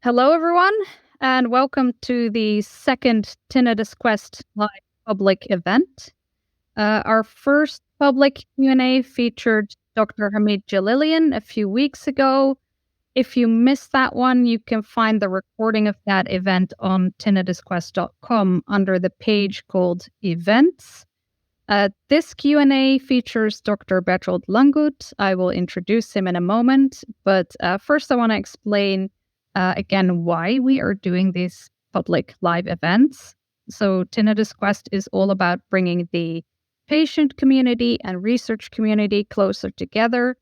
Hello, everyone, and welcome to the second Tinnitus Quest live public event. Our first public Q&A featured Dr. Hamid Jalilian a few weeks ago. If you missed that one, you can find the recording of that event on tinnitusquest.com under the page called Events. This Q&A features Dr. Bertold Lungut. I will introduce him in a moment, but first I want to explain again why we are doing these public live events. So Tinnitus Quest is all about bringing the patient community and research community closer together.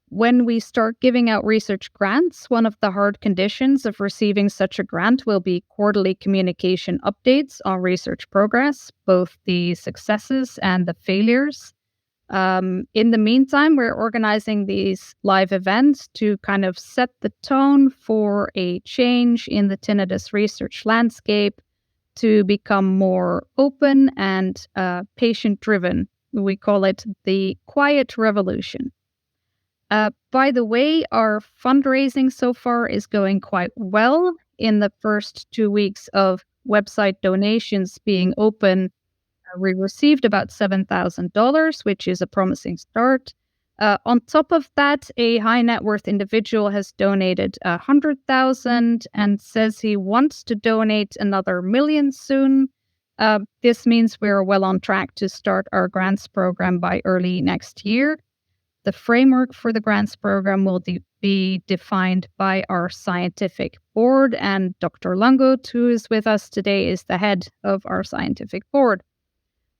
When we start giving out research grants, one of the hard conditions of receiving such a grant will be quarterly communication updates on research progress, both the successes and the failures. In the meantime, we're organizing these live events to kind of set the tone for a change in the tinnitus research landscape to become more open and patient-driven. We call it the Quiet Revolution. By the way, our fundraising so far is going quite well. In the first 2 weeks of website donations being open, we received about $7,000, which is a promising start. On top of that, a high net worth individual has donated $100,000 and says he wants to donate another $1 million soon. This means we're well on track to start our grants program by early next year. The framework for the grants program will be defined by our scientific board, and Dr. Lungut, who is with us today, is the head of our scientific board.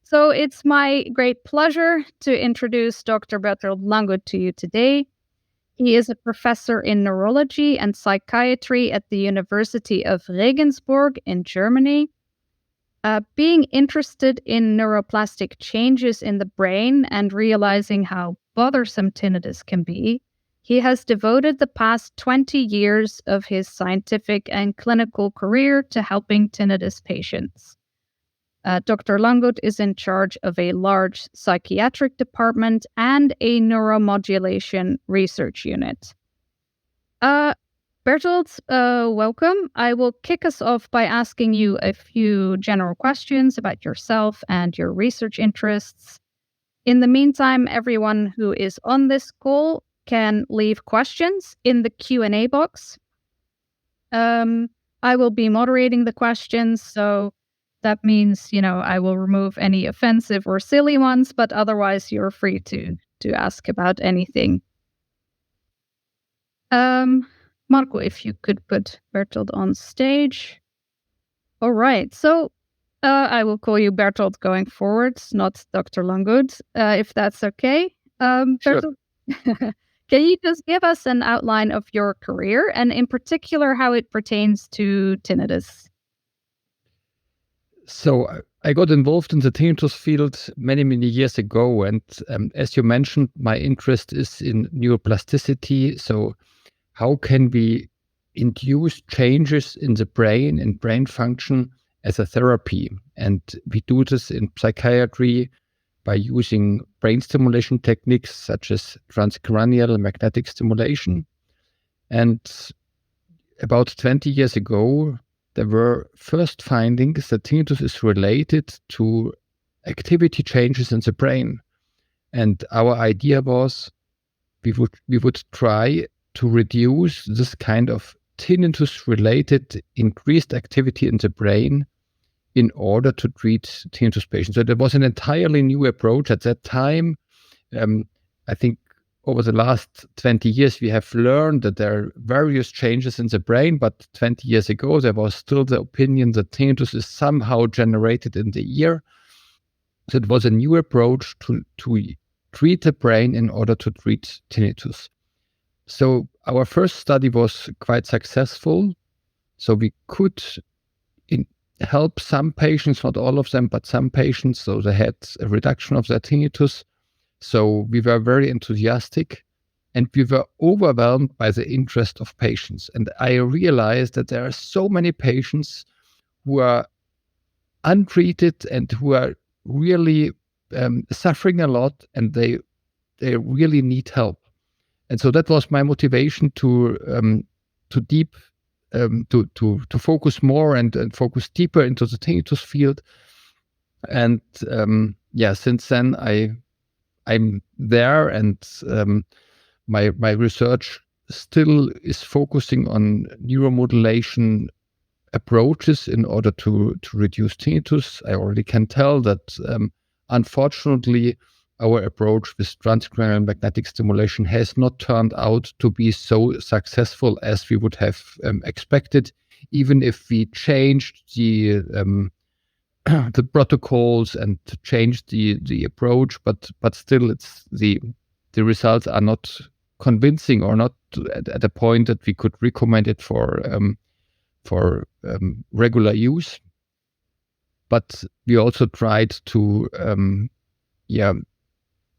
So it's my great pleasure to introduce Dr. Bertold Lungut to you today. He is a professor in neurology and psychiatry at the University of Regensburg in Germany. Being interested in neuroplastic changes in the brain and realizing how bothersome tinnitus can be, he has devoted the past 20 years of his scientific and clinical career to helping tinnitus patients. Dr. Lungut is in charge of a large psychiatric department and a neuromodulation research unit. Bertold, welcome. I will kick us off by asking you a few general questions about yourself and your research interests. In the meantime, everyone who is on this call can leave questions in the Q&A box. I will be moderating the questions, so that means, I will remove any offensive or silly ones, but otherwise you're free to ask about anything. Marco, if you could put Bertold on stage. All right, so I will call you Bertold going forward, not Dr. Lungut, if that's okay. Bertold, sure. Can you just give us an outline of your career and in particular how it pertains to tinnitus? So I got involved in the tinnitus field many, many years ago. And as you mentioned, my interest is in neuroplasticity. So how can we induce changes in the brain and brain function as a therapy? And we do this in psychiatry by using brain stimulation techniques such as transcranial magnetic stimulation. And about 20 years ago, there were first findings that tinnitus is related to activity changes in the brain. And our idea was we would try to reduce this kind of tinnitus-related increased activity in the brain in order to treat tinnitus patients. So there was an entirely new approach at that time. I think over the last 20 years, we have learned that there are various changes in the brain, but 20 years ago, there was still the opinion that tinnitus is somehow generated in the ear. So it was a new approach to treat the brain in order to treat tinnitus. So our first study was quite successful. So we could help some patients, not all of them, but some patients. So they had a reduction of their tinnitus. So we were very enthusiastic and we were overwhelmed by the interest of patients. And I realized that there are so many patients who are untreated and who are really suffering a lot, and they really need help. And so that was my motivation to deep to focus more and focus deeper into the tinnitus field. And since then I'm there, and my research still is focusing on neuromodulation approaches in order to reduce tinnitus. I already can tell that unfortunately our approach with transcranial magnetic stimulation has not turned out to be so successful as we would have expected, even if we changed the the protocols and changed the approach, but still it's the results are not convincing, or not at a point that we could recommend it for regular use. But we also tried to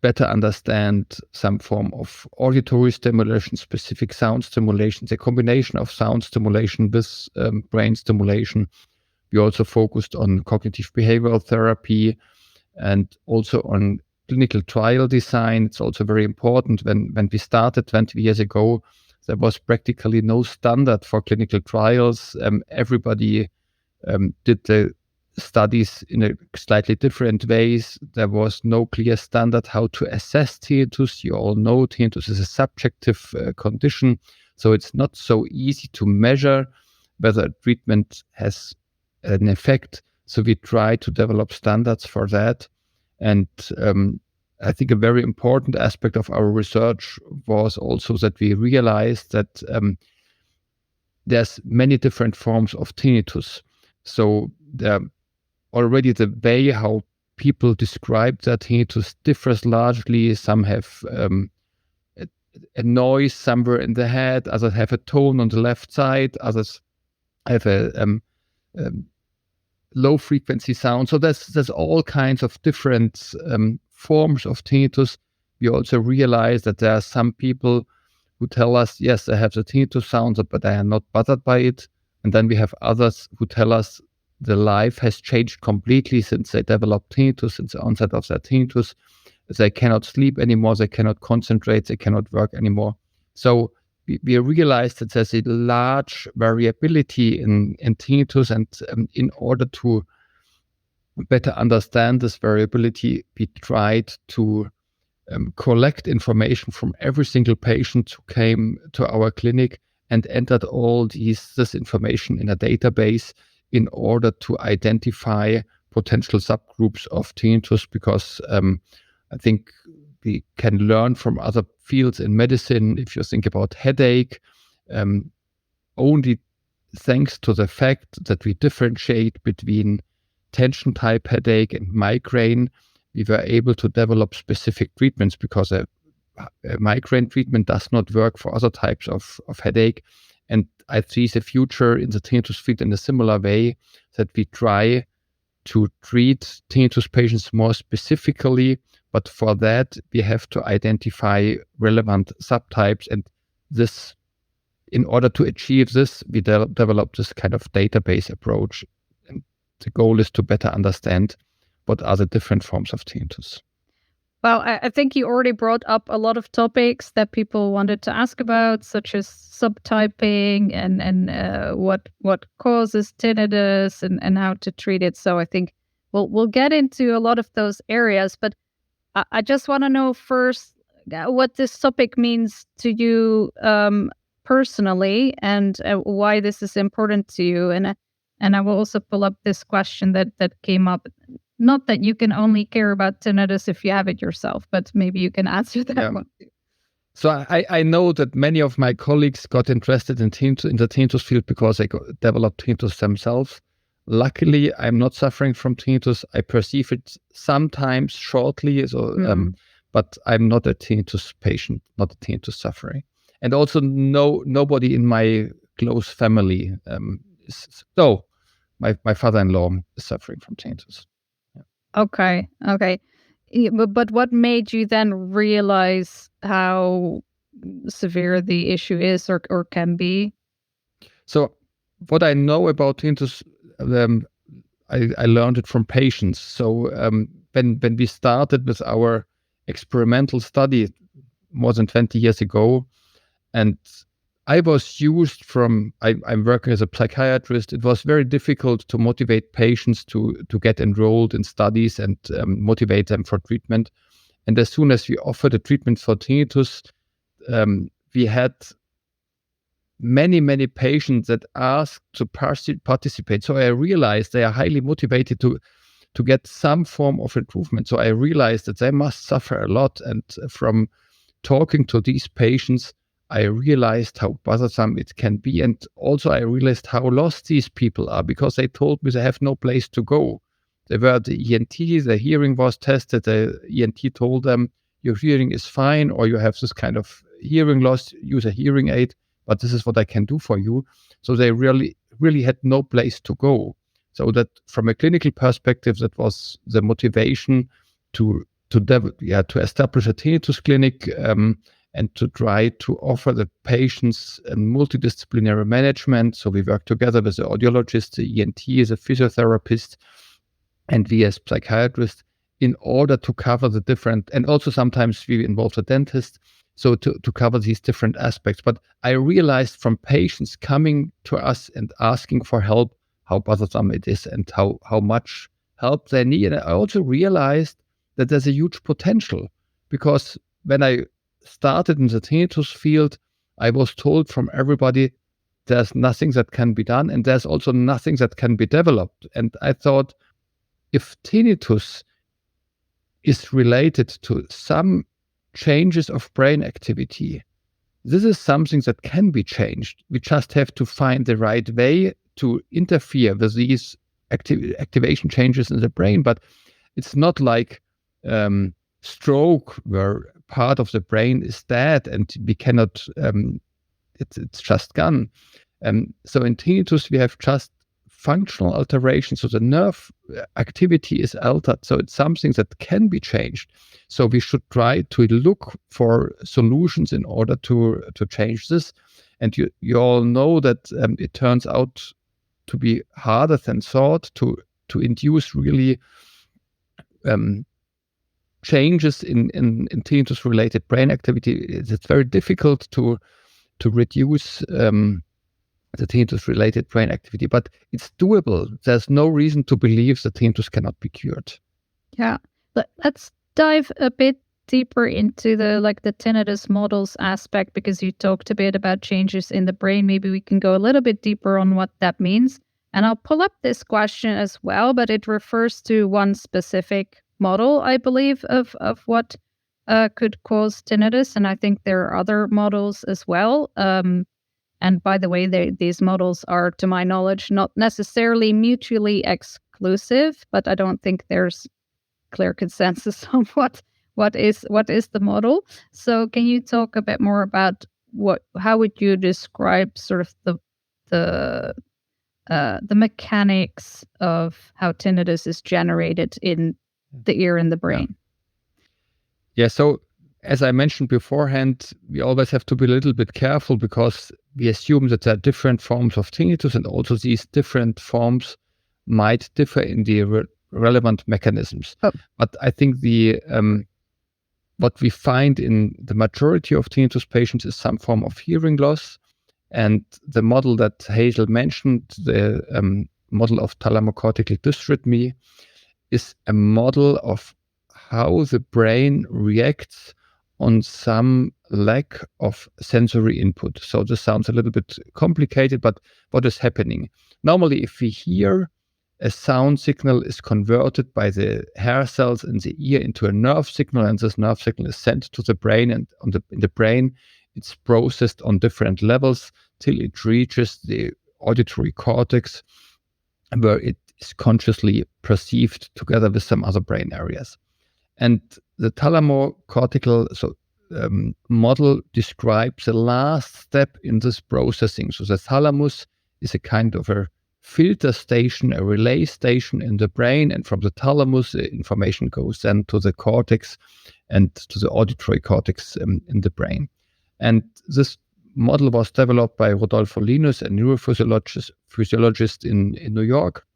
better understand some form of auditory stimulation, specific sound stimulation, the combination of sound stimulation with brain stimulation. We also focused on cognitive behavioral therapy and also on clinical trial design. It's also very important. When we started 20 years ago, there was practically no standard for clinical trials. Everybody did the studies in a slightly different ways. There was no clear standard how to assess tinnitus. You all know tinnitus is a subjective condition, so it's not so easy to measure whether a treatment has an effect. So we try to develop standards for that. And I think a very important aspect of our research was also that we realized that there's many different forms of tinnitus. So already the way how people describe that tinnitus differs largely. Some have a noise somewhere in the head, others have a tone on the left side, others have a low frequency sound. So there's all kinds of different forms of tinnitus. We also realize that there are some people who tell us, yes, they have the tinnitus sound, but they are not bothered by it. And then we have others who tell us the life has changed completely since they developed tinnitus, since the onset of their tinnitus. They cannot sleep anymore, they cannot concentrate, they cannot work anymore. So we realized that there's a large variability in tinnitus, and in order to better understand this variability, we tried to collect information from every single patient who came to our clinic and entered all this information in a database in order to identify potential subgroups of tinnitus, because I think we can learn from other fields in medicine. If you think about headache, only thanks to the fact that we differentiate between tension type headache and migraine, we were able to develop specific treatments, because a migraine treatment does not work for other types of headache. And I see the future in the tinnitus field in a similar way, that we try to treat tinnitus patients more specifically, but for that we have to identify relevant subtypes. And this, in order to achieve this, we developed this kind of database approach. And the goal is to better understand what are the different forms of tinnitus. Well, I think you already brought up a lot of topics that people wanted to ask about, such as subtyping and what causes tinnitus and how to treat it. So I think we'll get into a lot of those areas. But I just want to know first what this topic means to you personally, and why this is important to you. And I will also pull up this question that came up. Not that you can only care about tinnitus if you have it yourself, but maybe you can answer that one too. So I know that many of my colleagues got interested in the tinnitus field because they developed tinnitus themselves. Luckily, I'm not suffering from tinnitus. I perceive it sometimes shortly, but I'm not a tinnitus patient, not a tinnitus sufferer. And also nobody in my close family my father-in-law is suffering from tinnitus. Okay. But what made you then realize how severe the issue is or can be? So what I know about tinnitus, I learned it from patients. So when we started with our experimental study more than 20 years ago, and I was used from, I'm working as a psychiatrist. It was very difficult to motivate patients to get enrolled in studies and motivate them for treatment. And as soon as we offered a treatment for tinnitus, we had many patients that asked to participate. So I realized they are highly motivated to get some form of improvement. So I realized that they must suffer a lot. And from talking to these patients, I realized how bothersome it can be. And also I realized how lost these people are, because they told me they have no place to go. They were at the ENT, their hearing was tested. The ENT told them, your hearing is fine, or you have this kind of hearing loss, use a hearing aid, but this is what I can do for you. So they really had no place to go. So that from a clinical perspective, that was the motivation to establish a tinnitus clinic, and to try to offer the patients a multidisciplinary management. So we work together with the audiologist, the ENT, the physiotherapist, and we as psychiatrists, in order to cover the different, and also sometimes we involve the dentist, so to cover these different aspects. But I realized from patients coming to us and asking for help, how bothersome it is and how much help they need. And I also realized that there's a huge potential, because when I started in the tinnitus field, I was told from everybody, there's nothing that can be done, and there's also nothing that can be developed. And I thought, if tinnitus is related to some changes of brain activity, this is something that can be changed. We just have to find the right way to interfere with these activation changes in the brain. But it's not like stroke, where part of the brain is dead and we cannot, it's just gone. So in tinnitus, we have just functional alterations. So the nerve activity is altered. So it's something that can be changed. So we should try to look for solutions in order to change this. And you all know that it turns out to be harder than thought to induce really changes in tinnitus related brain activity. It's very difficult to reduce the tinnitus related brain activity, but it's doable. There's no reason to believe that tinnitus cannot be cured. Yeah, but let's dive a bit deeper into the tinnitus models aspect, because you talked a bit about changes in the brain. Maybe we can go a little bit deeper on what that means. And I'll pull up this question as well, but it refers to one specific model, I believe, of what could cause tinnitus. And I think there are other models as well. And by the way, these models are, to my knowledge, not necessarily mutually exclusive, but I don't think there's clear consensus on what is the model. So can you talk a bit more about how would you describe sort of the mechanics of how tinnitus is generated in the ear and the brain? Yeah, so as I mentioned beforehand, we always have to be a little bit careful, because we assume that there are different forms of tinnitus, and also these different forms might differ in the relevant mechanisms. Oh. But I think the what we find in the majority of tinnitus patients is some form of hearing loss. And the model that Hazel mentioned, the model of thalamocortical dysrhythmia, is a model of how the brain reacts on some lack of sensory input. So this sounds a little bit complicated, but what is happening? Normally, if we hear, a sound signal is converted by the hair cells in the ear into a nerve signal, and this nerve signal is sent to the brain, and in the brain, it's processed on different levels till it reaches the auditory cortex, where it is consciously perceived together with some other brain areas. And the thalamocortical model describes the last step in this processing. So the thalamus is a kind of a filter station, a relay station in the brain, and from the thalamus, the information goes then to the cortex and to the auditory cortex in the brain. And this model was developed by Rodolfo Linus, a neurophysiologist in New York.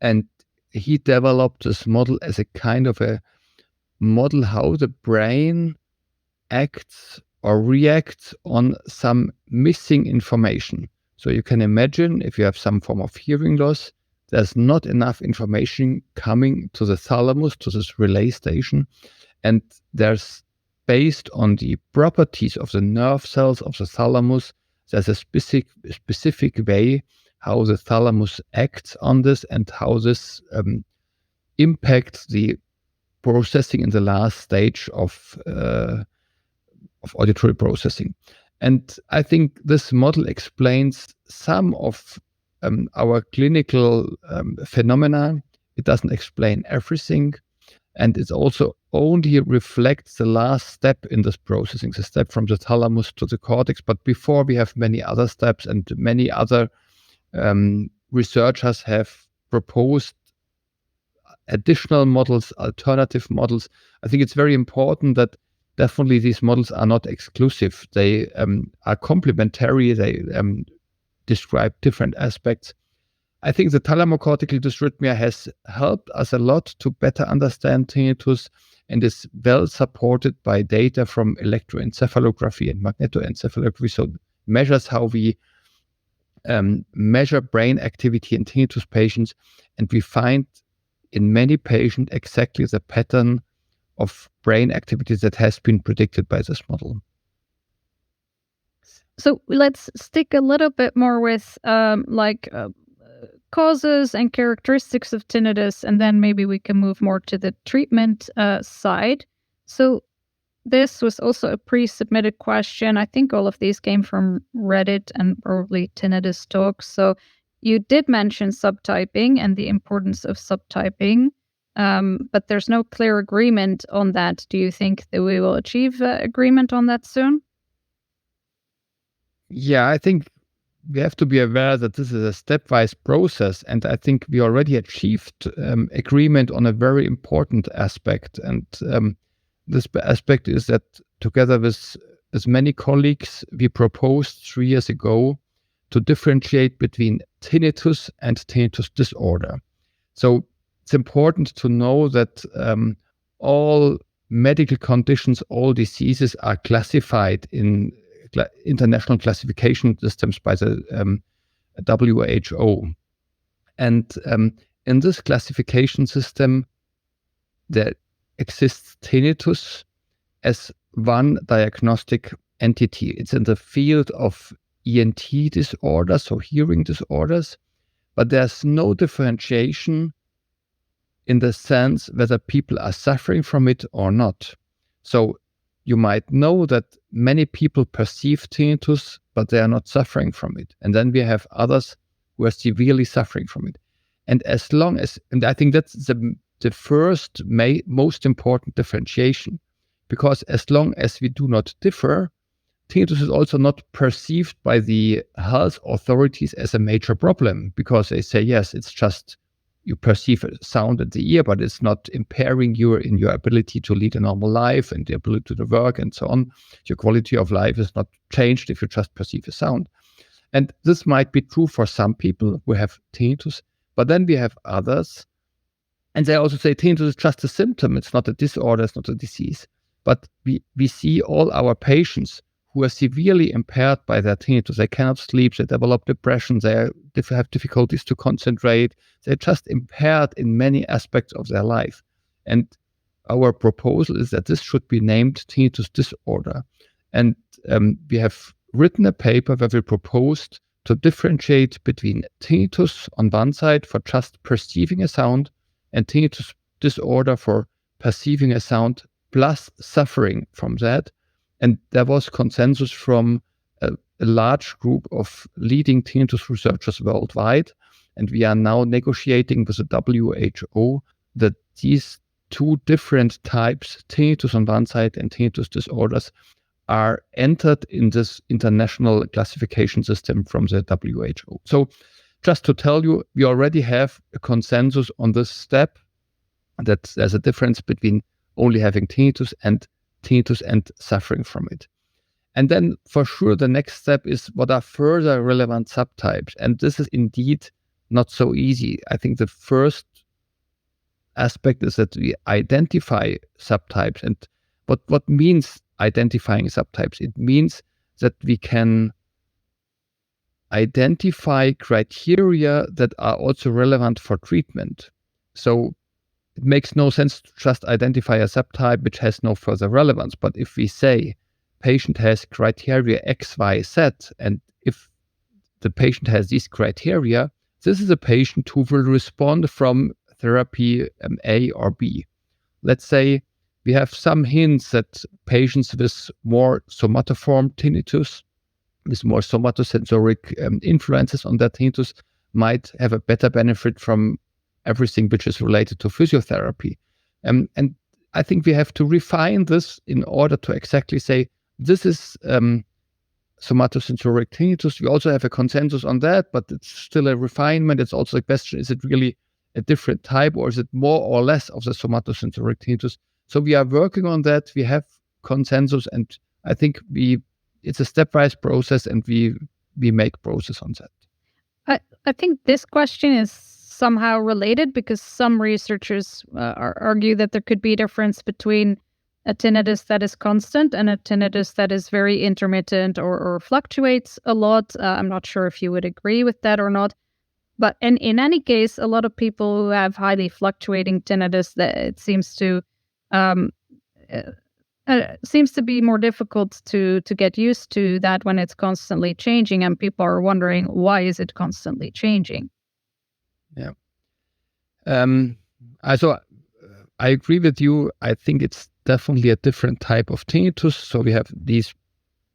And he developed this model as a kind of a model how the brain acts or react on some missing information. So you can imagine if you have some form of hearing loss, there's not enough information coming to the thalamus, to this relay station. And there's, based on the properties of the nerve cells of the thalamus, there's a specific way how the thalamus acts on this and how this impacts the processing in the last stage of auditory processing. And I think this model explains some of our clinical phenomena. It doesn't explain everything. And it also only reflects the last step in this processing, the step from the thalamus to the cortex. But before, we have many other steps, and many other researchers have proposed additional models, alternative models. I think it's very important that definitely these models are not exclusive. They are complementary. They describe different aspects. I think the thalamocortical dysrhythmia has helped us a lot to better understand tinnitus, and is well supported by data from electroencephalography and magnetoencephalography. So measures how we measure brain activity in tinnitus patients, and we find in many patients exactly the pattern of brain activity that has been predicted by this model. So let's stick a little bit more with causes and characteristics of tinnitus, and then maybe we can move more to the treatment side. So this was also a pre-submitted question. I think all of these came from Reddit and probably Tinnitus Talks. So you did mention subtyping and the importance of subtyping, but there's no clear agreement on that. Do you think that we will achieve agreement on that soon? Yeah, I think we have to be aware that this is a stepwise process, and I think we already achieved agreement on a very important aspect. And this aspect is that together with many colleagues, we proposed 3 years ago to differentiate between tinnitus and tinnitus disorder. So it's important to know that all medical conditions, all diseases are classified in international classification systems by the WHO. And in this classification system, there exists tinnitus as one diagnostic entity. It's in the field of ENT disorders, so hearing disorders, but there's no differentiation in the sense whether people are suffering from it or not. So you might know that many people perceive tinnitus, but they are not suffering from it. And then we have others who are severely suffering from it. And as long as, and I think that's the first most important differentiation, because as long as we do not differ, tinnitus is also not perceived by the health authorities as a major problem, because they say, yes, it's just you perceive a sound at the ear, but it's not impairing you in your ability to lead a normal life and the ability to work and so on. Your quality of life is not changed if you just perceive a sound. And this might be true for some people who have tinnitus, but then we have others, and they also say tinnitus is just a symptom. It's not a disorder, it's not a disease. But we see all our patients who are severely impaired by their tinnitus. They cannot sleep, they develop depression, they have difficulties to concentrate. They're just impaired in many aspects of their life. And our proposal is that this should be named tinnitus disorder. And we have written a paper where we proposed to differentiate between tinnitus on one side for just perceiving a sound, and tinnitus disorder for perceiving a sound plus suffering from that. And there was consensus from a large group of leading tinnitus researchers worldwide. And we are now negotiating with the WHO that these two different types, tinnitus on one side and tinnitus disorders, are entered in this international classification system from the WHO. So just to tell you, we already have a consensus on this step, that there's a difference between only having tinnitus and suffering from it. And then for sure, the next step is what are further relevant subtypes. And this is indeed not so easy. I think the first aspect is that we identify subtypes. And what means identifying subtypes. It means that we can identify criteria that are also relevant for treatment. So it makes no sense to just identify a subtype which has no further relevance. But if we say patient has criteria X, Y, Z, and if the patient has these criteria, this is a patient who will respond from therapy A or B. Let's say we have some hints that patients with more somatoform tinnitus, with more somatosensoric influences on that tinnitus, might have a better benefit from everything which is related to physiotherapy. And I think we have to refine this in order to exactly say, this is somatosensoric tinnitus. We also have a consensus on that, but it's still a refinement. It's also a question, is it really a different type, or is it more or less of the somatosensoric tinnitus? So we are working on that. We have consensus, and I think it's a stepwise process, and we make progress on that. I think this question is somehow related because some researchers argue that there could be a difference between a tinnitus that is constant and a tinnitus that is very intermittent or fluctuates a lot. I'm not sure if you would agree with that or not. But in any case, a lot of people who have highly fluctuating tinnitus, that it seems to be more difficult to get used to that when it's constantly changing, and people are wondering, why is it constantly changing? Yeah. Also, I agree with you. I think it's definitely a different type of tinnitus. So we have these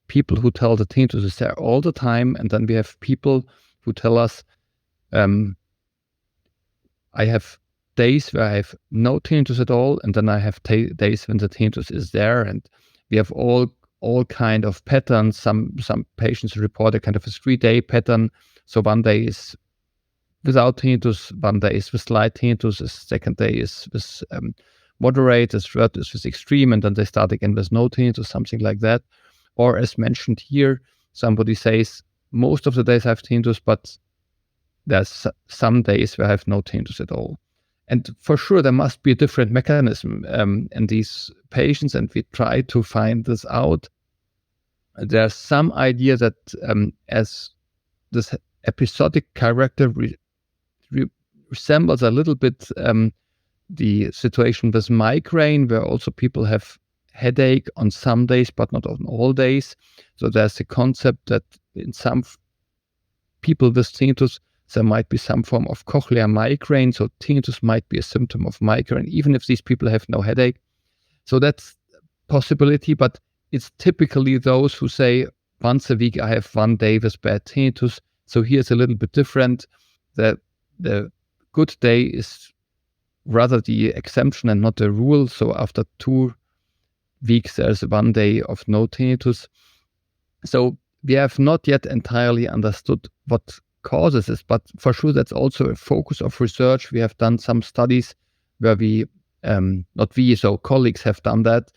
people who tell the tinnitus is there all the time, and then we have people who tell us, I have days where I have no tinnitus at all, and then I have days when the tinnitus is there, and we have all kind of patterns. Some patients report a kind of a 3-day pattern. So one day is without tinnitus, one day is with slight tinnitus, the second day is with moderate, the third is with extreme, and then they start again with no tinnitus, something like that. Or as mentioned here, somebody says, most of the days I have tinnitus, but there's some days where I have no tinnitus at all. And for sure, there must be a different mechanism in these patients, and we try to find this out. There's some idea that as this episodic character resembles a little bit the situation with migraine, where also people have headache on some days, but not on all days. So there's a concept that in some people with tinnitus, there might be some form of cochlear migraine. So tinnitus might be a symptom of migraine, even if these people have no headache. So that's a possibility, but it's typically those who say, once a week I have one day with bad tinnitus. So here's a little bit different. The good day is rather the exemption and not the rule. So after 2 weeks, there's 1 day of no tinnitus. So we have not yet entirely understood what causes this, but for sure that's also a focus of research. We have done some studies where so colleagues have done that,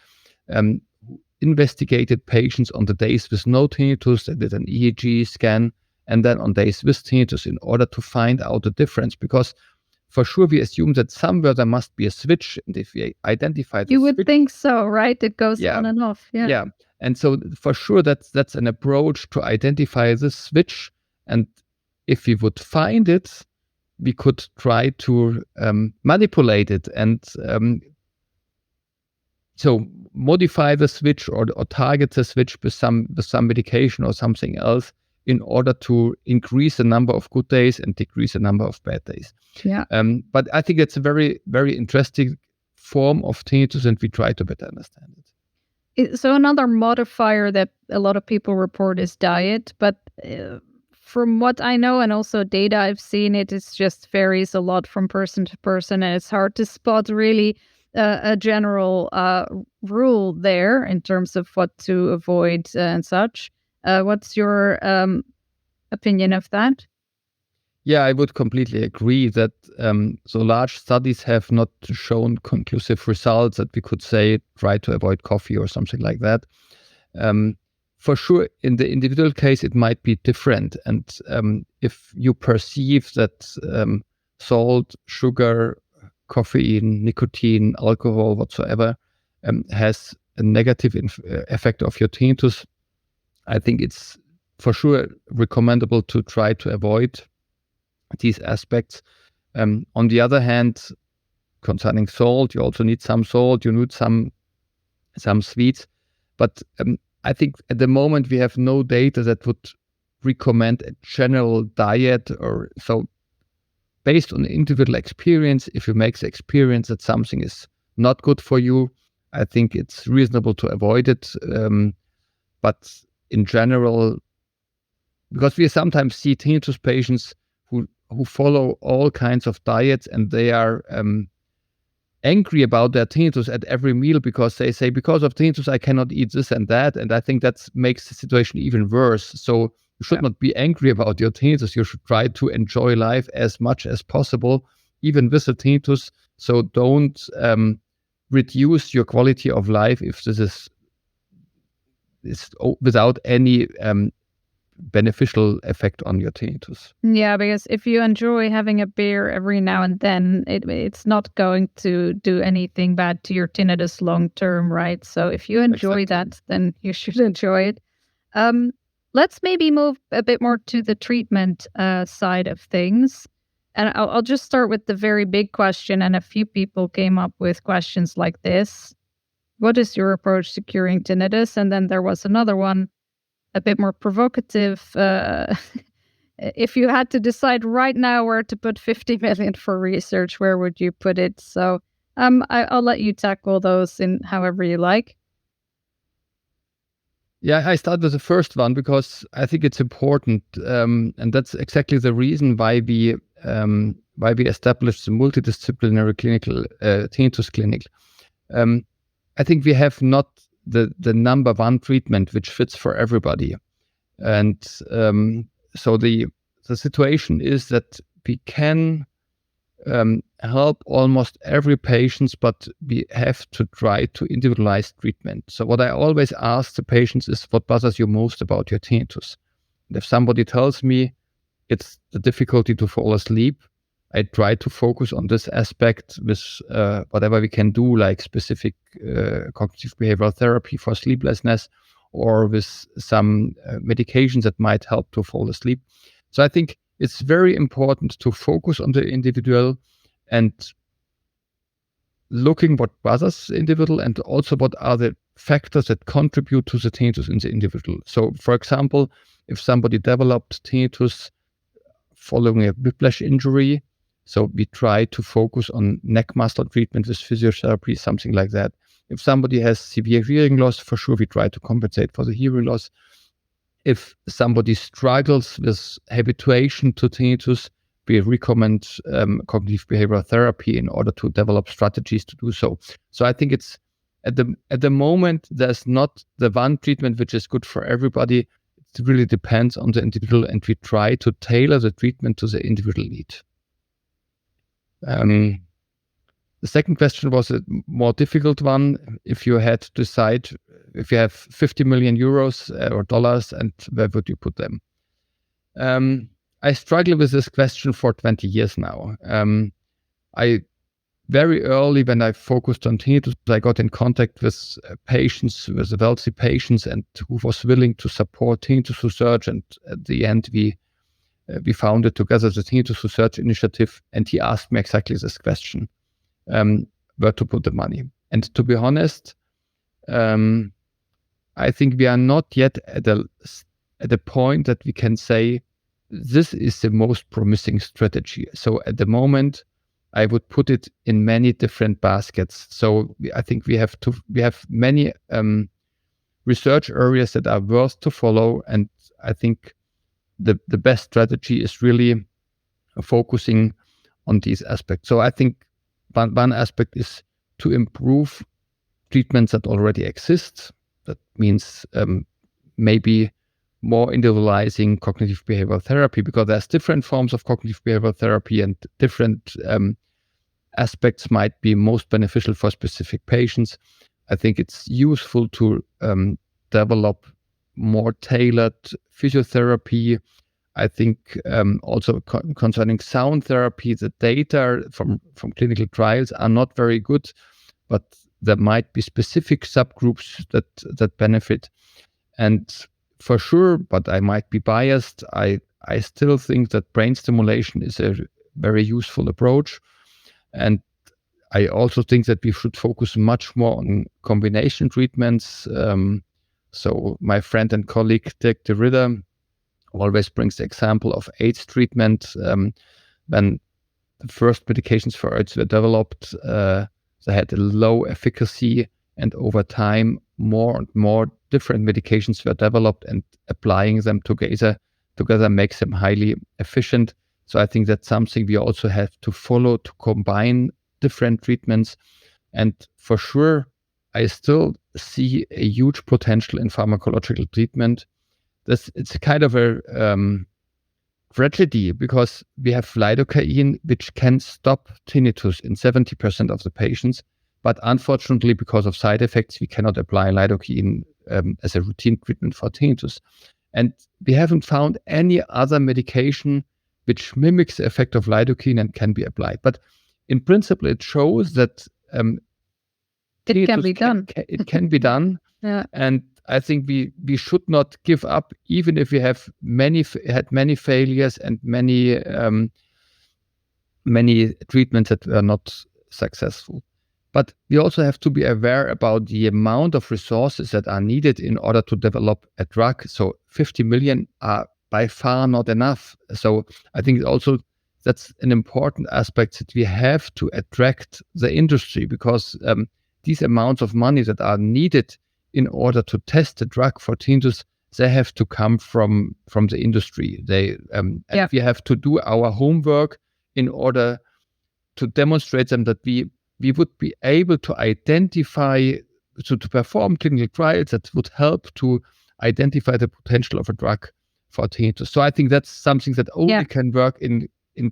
investigated patients on the days with no tinnitus. They did an EEG scan, and then on days with tinnitus, in order to find out the difference, because for sure we assume that somewhere there must be a switch, and if we identify the You would switch, think so, right? It goes on and off. Yeah. And so for sure that's an approach to identify this switch, and if we would find it, we could try to manipulate it and so modify the switch or target the switch with some medication or something else, in order to increase the number of good days and decrease the number of bad days. Yeah. But I think it's a very, very interesting form of tinnitus, and we try to better understand it. So another modifier that a lot of people report is diet, but from what I know and also data I've seen, it just varies a lot from person to person, and it's hard to spot really a general rule there in terms of what to avoid and such. What's your opinion of that? Yeah, I would completely agree that so large studies have not shown conclusive results that we could say try to avoid coffee or something like that. For sure, in the individual case, it might be different. And if you perceive that salt, sugar, caffeine, nicotine, alcohol, whatsoever, has a negative effect of your tinnitus, I think it's for sure recommendable to try to avoid these aspects. On the other hand, concerning salt, you also need some salt, you need some sweets. But I think at the moment we have no data that would recommend a general diet or so. Based on individual experience, if you make the experience that something is not good for you, I think it's reasonable to avoid it. But in general, because we sometimes see tinnitus patients who follow all kinds of diets, and they are angry about their tinnitus at every meal because they say, because of tinnitus, I cannot eat this and that. And I think that makes the situation even worse. So you should not be angry about your tinnitus. You should try to enjoy life as much as possible, even with the tinnitus. So don't reduce your quality of life if this is without any beneficial effect on your tinnitus. Yeah, because if you enjoy having a beer every now and then, it's not going to do anything bad to your tinnitus long term, right? So if you enjoy that, then you should enjoy it. Let's maybe move a bit more to the treatment side of things. And I'll just start with the very big question. And a few people came up with questions like this. What is your approach to curing tinnitus? And then there was another one, a bit more provocative. If you had to decide right now where to put 50 million for research, where would you put it? So I'll let you tackle those in however you like. Yeah, I start with the first one because I think it's important, and that's exactly the reason why we established the multidisciplinary clinical tinnitus clinic. I think we have not the number one treatment which fits for everybody, and so the situation is that we can help almost every patient, but we have to try to individualize treatment. So what I always ask the patients is, what bothers you most about your tinnitus? And if somebody tells me it's the difficulty to fall asleep, I try to focus on this aspect with whatever we can do, like specific cognitive behavioral therapy for sleeplessness, or with some medications that might help to fall asleep. So I think it's very important to focus on the individual and looking what bothers the individual and also what are the factors that contribute to the tinnitus in the individual. So, for example, if somebody developed tinnitus following a whiplash injury, so we try to focus on neck muscle treatment with physiotherapy, something like that. If somebody has severe hearing loss, for sure we try to compensate for the hearing loss. If somebody struggles with habituation to tinnitus, we recommend cognitive behavioral therapy in order to develop strategies to do so. So I think it's at the moment there's not the one treatment which is good for everybody. It really depends on the individual, and we try to tailor the treatment to the individual need. The second question was a more difficult one. If you had to decide, if you have 50 million euros or dollars, and where would you put them? I struggle with this question for 20 years now. I very early, when I focused on tinnitus, I got in contact with patients, with wealthy patients, and who was willing to support tinnitus research. And at the end, we founded together the Tinnitus Research Initiative, and he asked me exactly this question, where to put the money. And to be honest, I think we are not yet at a point that we can say this is the most promising strategy. So at the moment, I would put it in many different baskets. So I think we have many research areas that are worth to follow, and I think the best strategy is really focusing on these aspects. So I think one aspect is to improve treatments that already exist. That means maybe more individualizing cognitive behavioral therapy, because there's different forms of cognitive behavioral therapy, and different aspects might be most beneficial for specific patients. I think it's useful to develop more tailored physiotherapy. I think also concerning sound therapy, the data from clinical trials are not very good, but there might be specific subgroups that benefit. And for sure, but I might be biased, I still think that brain stimulation is a very useful approach. And I also think that we should focus much more on combination treatments. So my friend and colleague Dirk de Ridder always brings the example of AIDS treatment. When the first medications for AIDS were developed, they had a low efficacy, and over time, more and more different medications were developed, and applying them together makes them highly efficient. So I think that's something we also have to follow, to combine different treatments. And for sure, I still see a huge potential in pharmacological treatment. It's a kind of a tragedy, because we have lidocaine, which can stop tinnitus in 70% of the patients. But unfortunately, because of side effects, we cannot apply lidocaine as a routine treatment for tinnitus. And we haven't found any other medication which mimics the effect of lidocaine and can be applied. But in principle, it shows that it can be done. It can be done. Yeah. And I think we should not give up, even if we have had many failures and many treatments that were not successful. But we also have to be aware about the amount of resources that are needed in order to develop a drug. So 50 million are by far not enough. So I think also that's an important aspect, that we have to attract the industry, because these amounts of money that are needed in order to test a drug for tinnitus, they have to come from the industry. And we have to do our homework in order to demonstrate them that we would be able to identify, to perform clinical trials that would help to identify the potential of a drug for tinnitus. So I think that's something that only can work in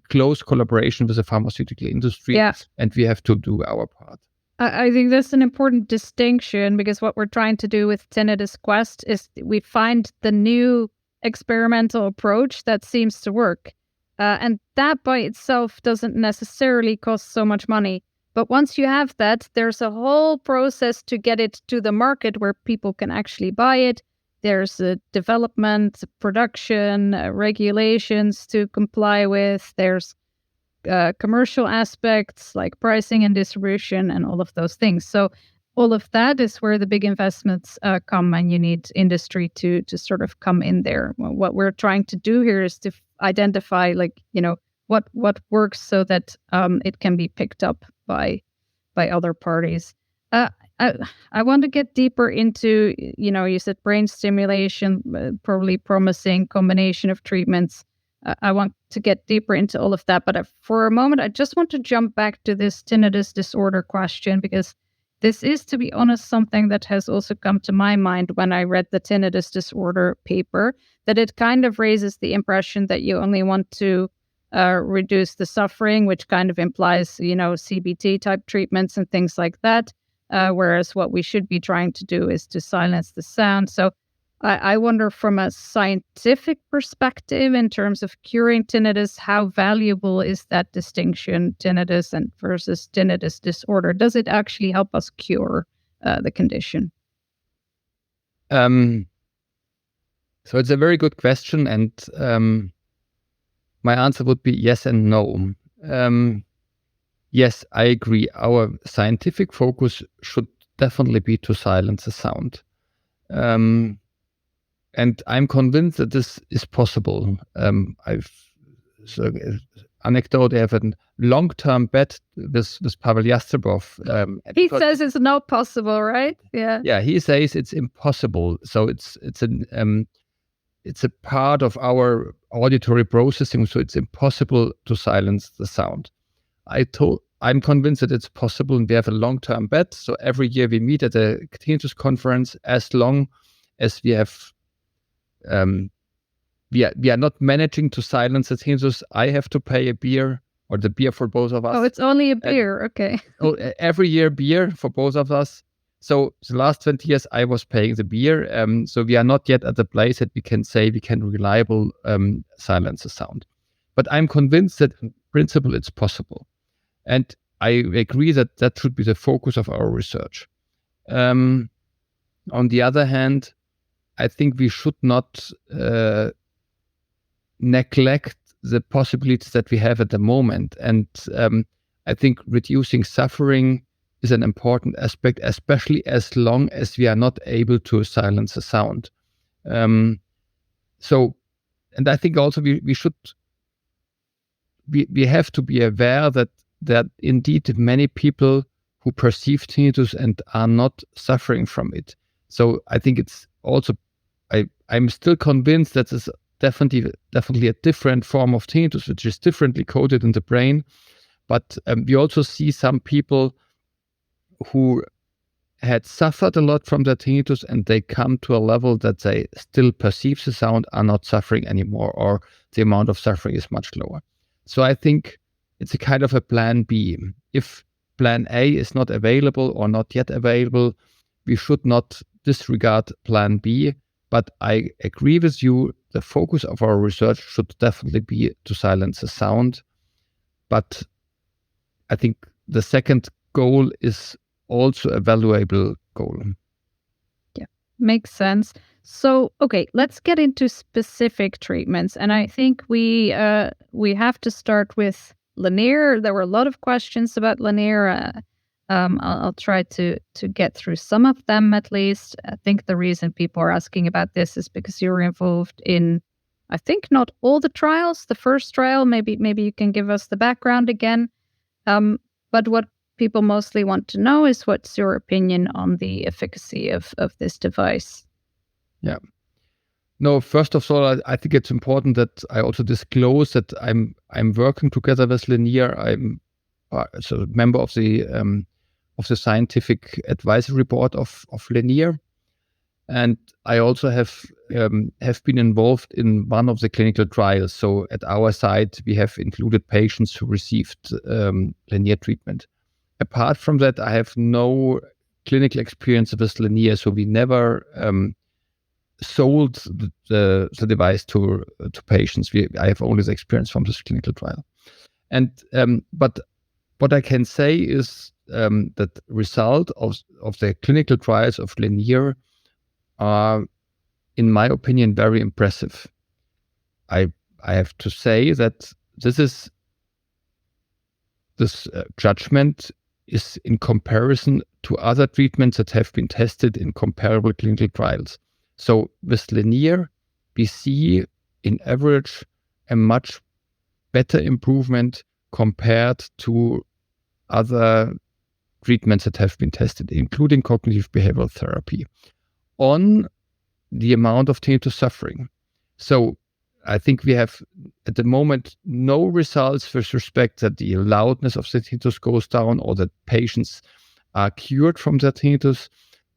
close collaboration with the pharmaceutical industry, and we have to do our part. I think that's an important distinction, because what we're trying to do with Tinnitus Quest is we find the new experimental approach that seems to work. And that by itself doesn't necessarily cost so much money. But once you have that, there's a whole process to get it to the market where people can actually buy it. There's a development, production, regulations to comply with. There's commercial aspects like pricing and distribution and all of those things. So all of that is where the big investments come, and you need industry to sort of come in there. Well, what we're trying to do here is to identify, what works so that it can be picked up by other parties. I want to get deeper into, you said brain stimulation, probably promising combination of treatments. I want to get deeper into all of that. But for a moment, I just want to jump back to this tinnitus disorder question, because this is, to be honest, something that has also come to my mind when I read the tinnitus disorder paper, that it kind of raises the impression that you only want to reduce the suffering, which kind of implies, CBT type treatments and things like that. Whereas what we should be trying to do is to silence the sound. So I wonder, from a scientific perspective, in terms of curing tinnitus, how valuable is that distinction, tinnitus and versus tinnitus disorder? Does it actually help us cure the condition? So it's a very good question, and my answer would be yes and no. Yes, I agree. Our scientific focus should definitely be to silence the sound. And I'm convinced that this is possible. Anecdote, I have a long-term bet with Pavel Yastrebov. He says it's not possible, right? Yeah. Yeah, he says it's impossible. So it's a part of our auditory processing, so it's impossible to silence the sound. I'm convinced that it's possible, and we have a long-term bet. So every year we meet at a tinnitus conference. As long as we have, we are not managing to silence the tinnitus, I have to pay a beer, or the beer for both of us. Oh, it's only a beer, okay. Every year beer for both of us. So the last 20 years I was paying the beer. So we are not yet at the place that we can say we can reliable silence the sound. But I'm convinced that in principle it's possible. And I agree that that should be the focus of our research. On the other hand, I think we should not neglect the possibilities that we have at the moment. And I think reducing suffering is an important aspect, especially as long as we are not able to silence the sound. And I think also we have to be aware that indeed many people who perceive tinnitus and are not suffering from it. So I think it's also, I'm still convinced that it's definitely a different form of tinnitus, which is differently coded in the brain. But we also see some people who had suffered a lot from their tinnitus and they come to a level that they still perceive the sound, are not suffering anymore, or the amount of suffering is much lower. So I think it's a kind of a plan B. If plan A is not available or not yet available, we should not disregard plan B. But I agree with you, the focus of our research should definitely be to silence the sound. But I think the second goal is also a valuable goal. Yeah, makes sense. So, okay, let's get into specific treatments. And I think we have to start with Lenire. There were a lot of questions about Lenire. I'll try to get through some of them at least. I think the reason people are asking about this is because you were involved in, I think, not all the trials. The first trial, maybe you can give us the background again. But what people mostly want to know is what's your opinion on the efficacy of this device? Yeah. No, first of all, I think it's important that I also disclose that I'm working together with Lenire. I'm so a member of the scientific advisory board of Lenire, and I also have been involved in one of the clinical trials. So at our site, we have included patients who received Lenire treatment. Apart from that, I have no clinical experience with Lenire, so we never sold the device to patients. I have only the experience from this clinical trial. And but what I can say is that result of the clinical trials of Lenire are, in my opinion, very impressive. I have to say that this judgment is in comparison to other treatments that have been tested in comparable clinical trials. So with Lenire, we see in average a much better improvement compared to other treatments that have been tested, including cognitive behavioral therapy, on the amount of tinnitus suffering. So I think we have at the moment no results with respect that the loudness of the tinnitus goes down or that patients are cured from their tinnitus,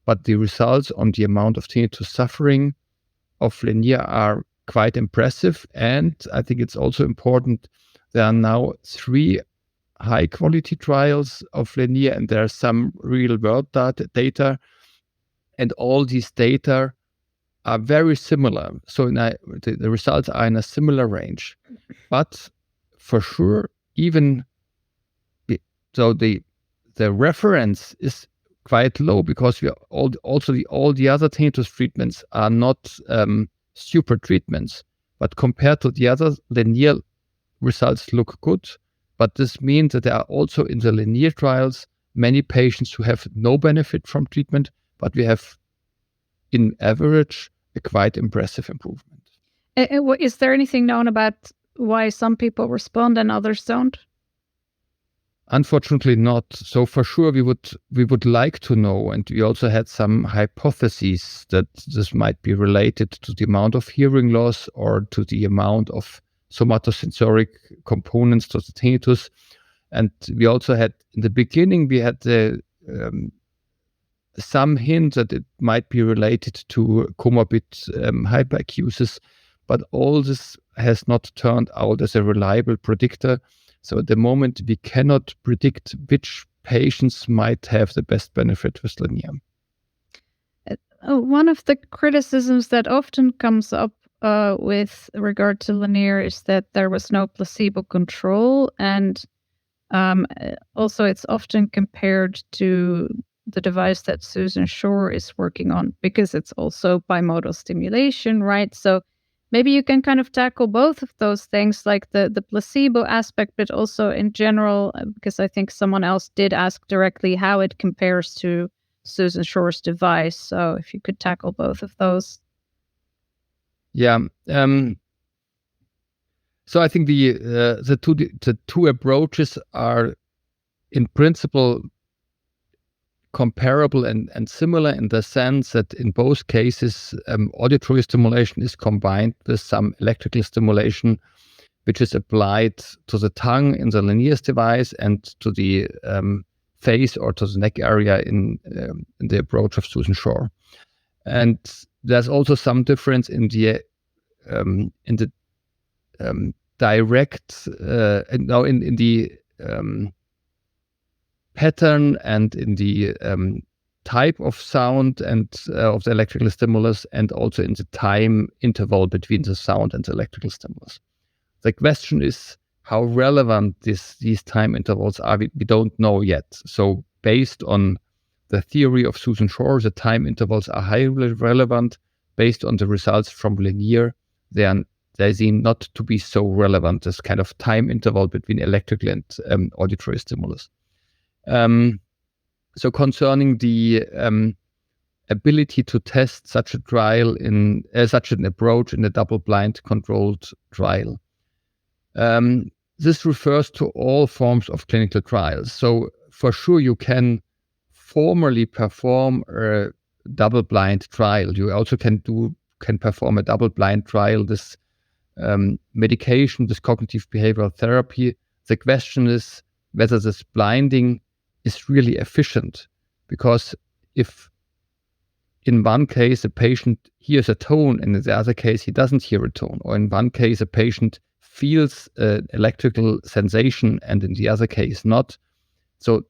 but the results on the amount of tinnitus suffering of Lenire are quite impressive. And I think it's also important, there are now 3 high-quality trials of Lenire, and there are some real-world data, and all these data are very similar. So the results are in a similar range. But for sure, even so the reference is quite low because all the other tinnitus treatments are not super treatments. But compared to the other, Lenire results look good. But this means that there are also in the Lenire trials many patients who have no benefit from treatment, but we have, in average, a quite impressive improvement. Is there anything known about why some people respond and others don't? Unfortunately not. So for sure we would like to know, and we also had some hypotheses that this might be related to the amount of hearing loss or to the amount of somatosensoric components to the tinnitus. And we also had, in the beginning, we had some hint that it might be related to comorbid hyperacusis, but all this has not turned out as a reliable predictor. So at the moment, we cannot predict which patients might have the best benefit with Lenire. One of the criticisms that often comes up with regard to Lenire is that there was no placebo control. And Also, it's often compared to the device that Susan Shore is working on because it's also bimodal stimulation, right? So maybe you can kind of tackle both of those things, like the placebo aspect, but also in general, because I think someone else did ask directly how it compares to Susan Shore's device. So if you could tackle both of those. Yeah. So I think the two approaches are in principle comparable and similar in the sense that in both cases, auditory stimulation is combined with some electrical stimulation, which is applied to the tongue in the Lanier's device and to the face or to the neck area in the approach of Susan Shore. And there's also some difference in the direct in the pattern and in the type of sound and of the electrical stimulus, and also in the time interval between the sound and the electrical stimulus. The question is how relevant these time intervals are. We don't know yet. So based on the theory of Susan Shore, the time intervals are highly relevant. Based on the results from Lanier, they seem not to be so relevant, this kind of time interval between electrical and auditory stimulus. So concerning the ability to test such a trial in such an approach in a double-blind controlled trial, this refers to all forms of clinical trials. So for sure, you can formally perform a double-blind trial. You also can perform a double-blind trial. This medication, this cognitive behavioral therapy. The question is whether this blinding is really efficient, because if in one case a patient hears a tone and in the other case he doesn't hear a tone, or in one case a patient feels an electrical sensation and in the other case not, so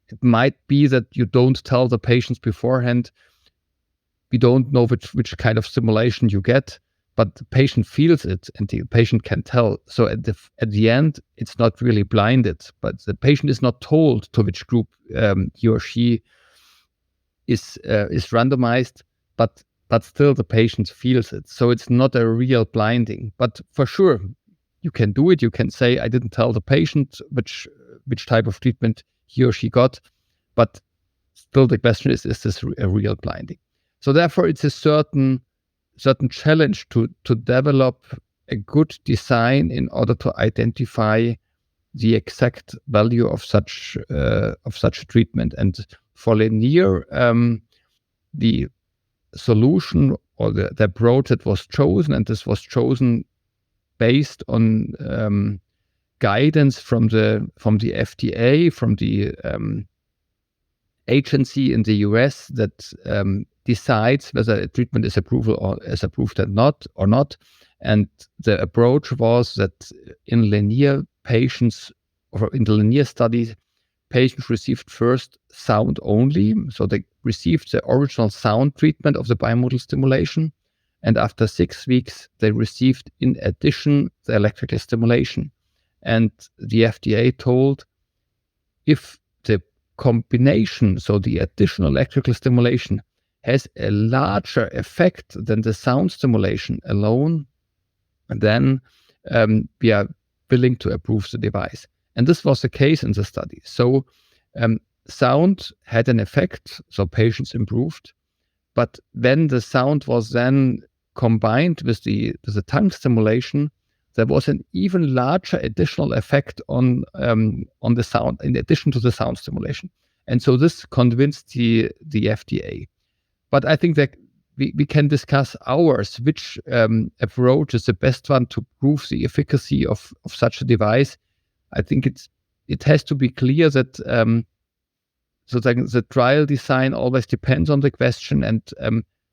it might be that you don't tell the patients beforehand, we don't know which kind of stimulation you get, but the patient feels it and the patient can tell. So at the end, it's not really blinded, but the patient is not told to which group he or she is randomized, but still the patient feels it. So it's not a real blinding. But for sure, you can do it. You can say, I didn't tell the patient which type of treatment he or she got, but still the question is this a real blinding? So therefore, it's a certain challenge to develop a good design in order to identify the exact value of such a treatment. And for Lanier, the solution or the approach that was chosen, and this was chosen based on guidance from the FDA, from the agency in the US that decides whether a treatment is approved or not. And the approach was that in Lanier patients, or in the Lanier study, patients received first sound only. So they received the original sound treatment of the bimodal stimulation. And after 6 weeks, they received in addition the electrical stimulation. And the FDA told if the combination, so the additional electrical stimulation, has a larger effect than the sound stimulation alone, then we are willing to approve the device. And this was the case in the study. So sound had an effect, so patients improved. But when the sound was then combined with the tongue stimulation, there was an even larger additional effect on the sound, in addition to the sound stimulation. And so this convinced the FDA. But I think that we can discuss ours, which approach is the best one to prove the efficacy of such a device. I think it has to be clear that so the trial design always depends on the question. And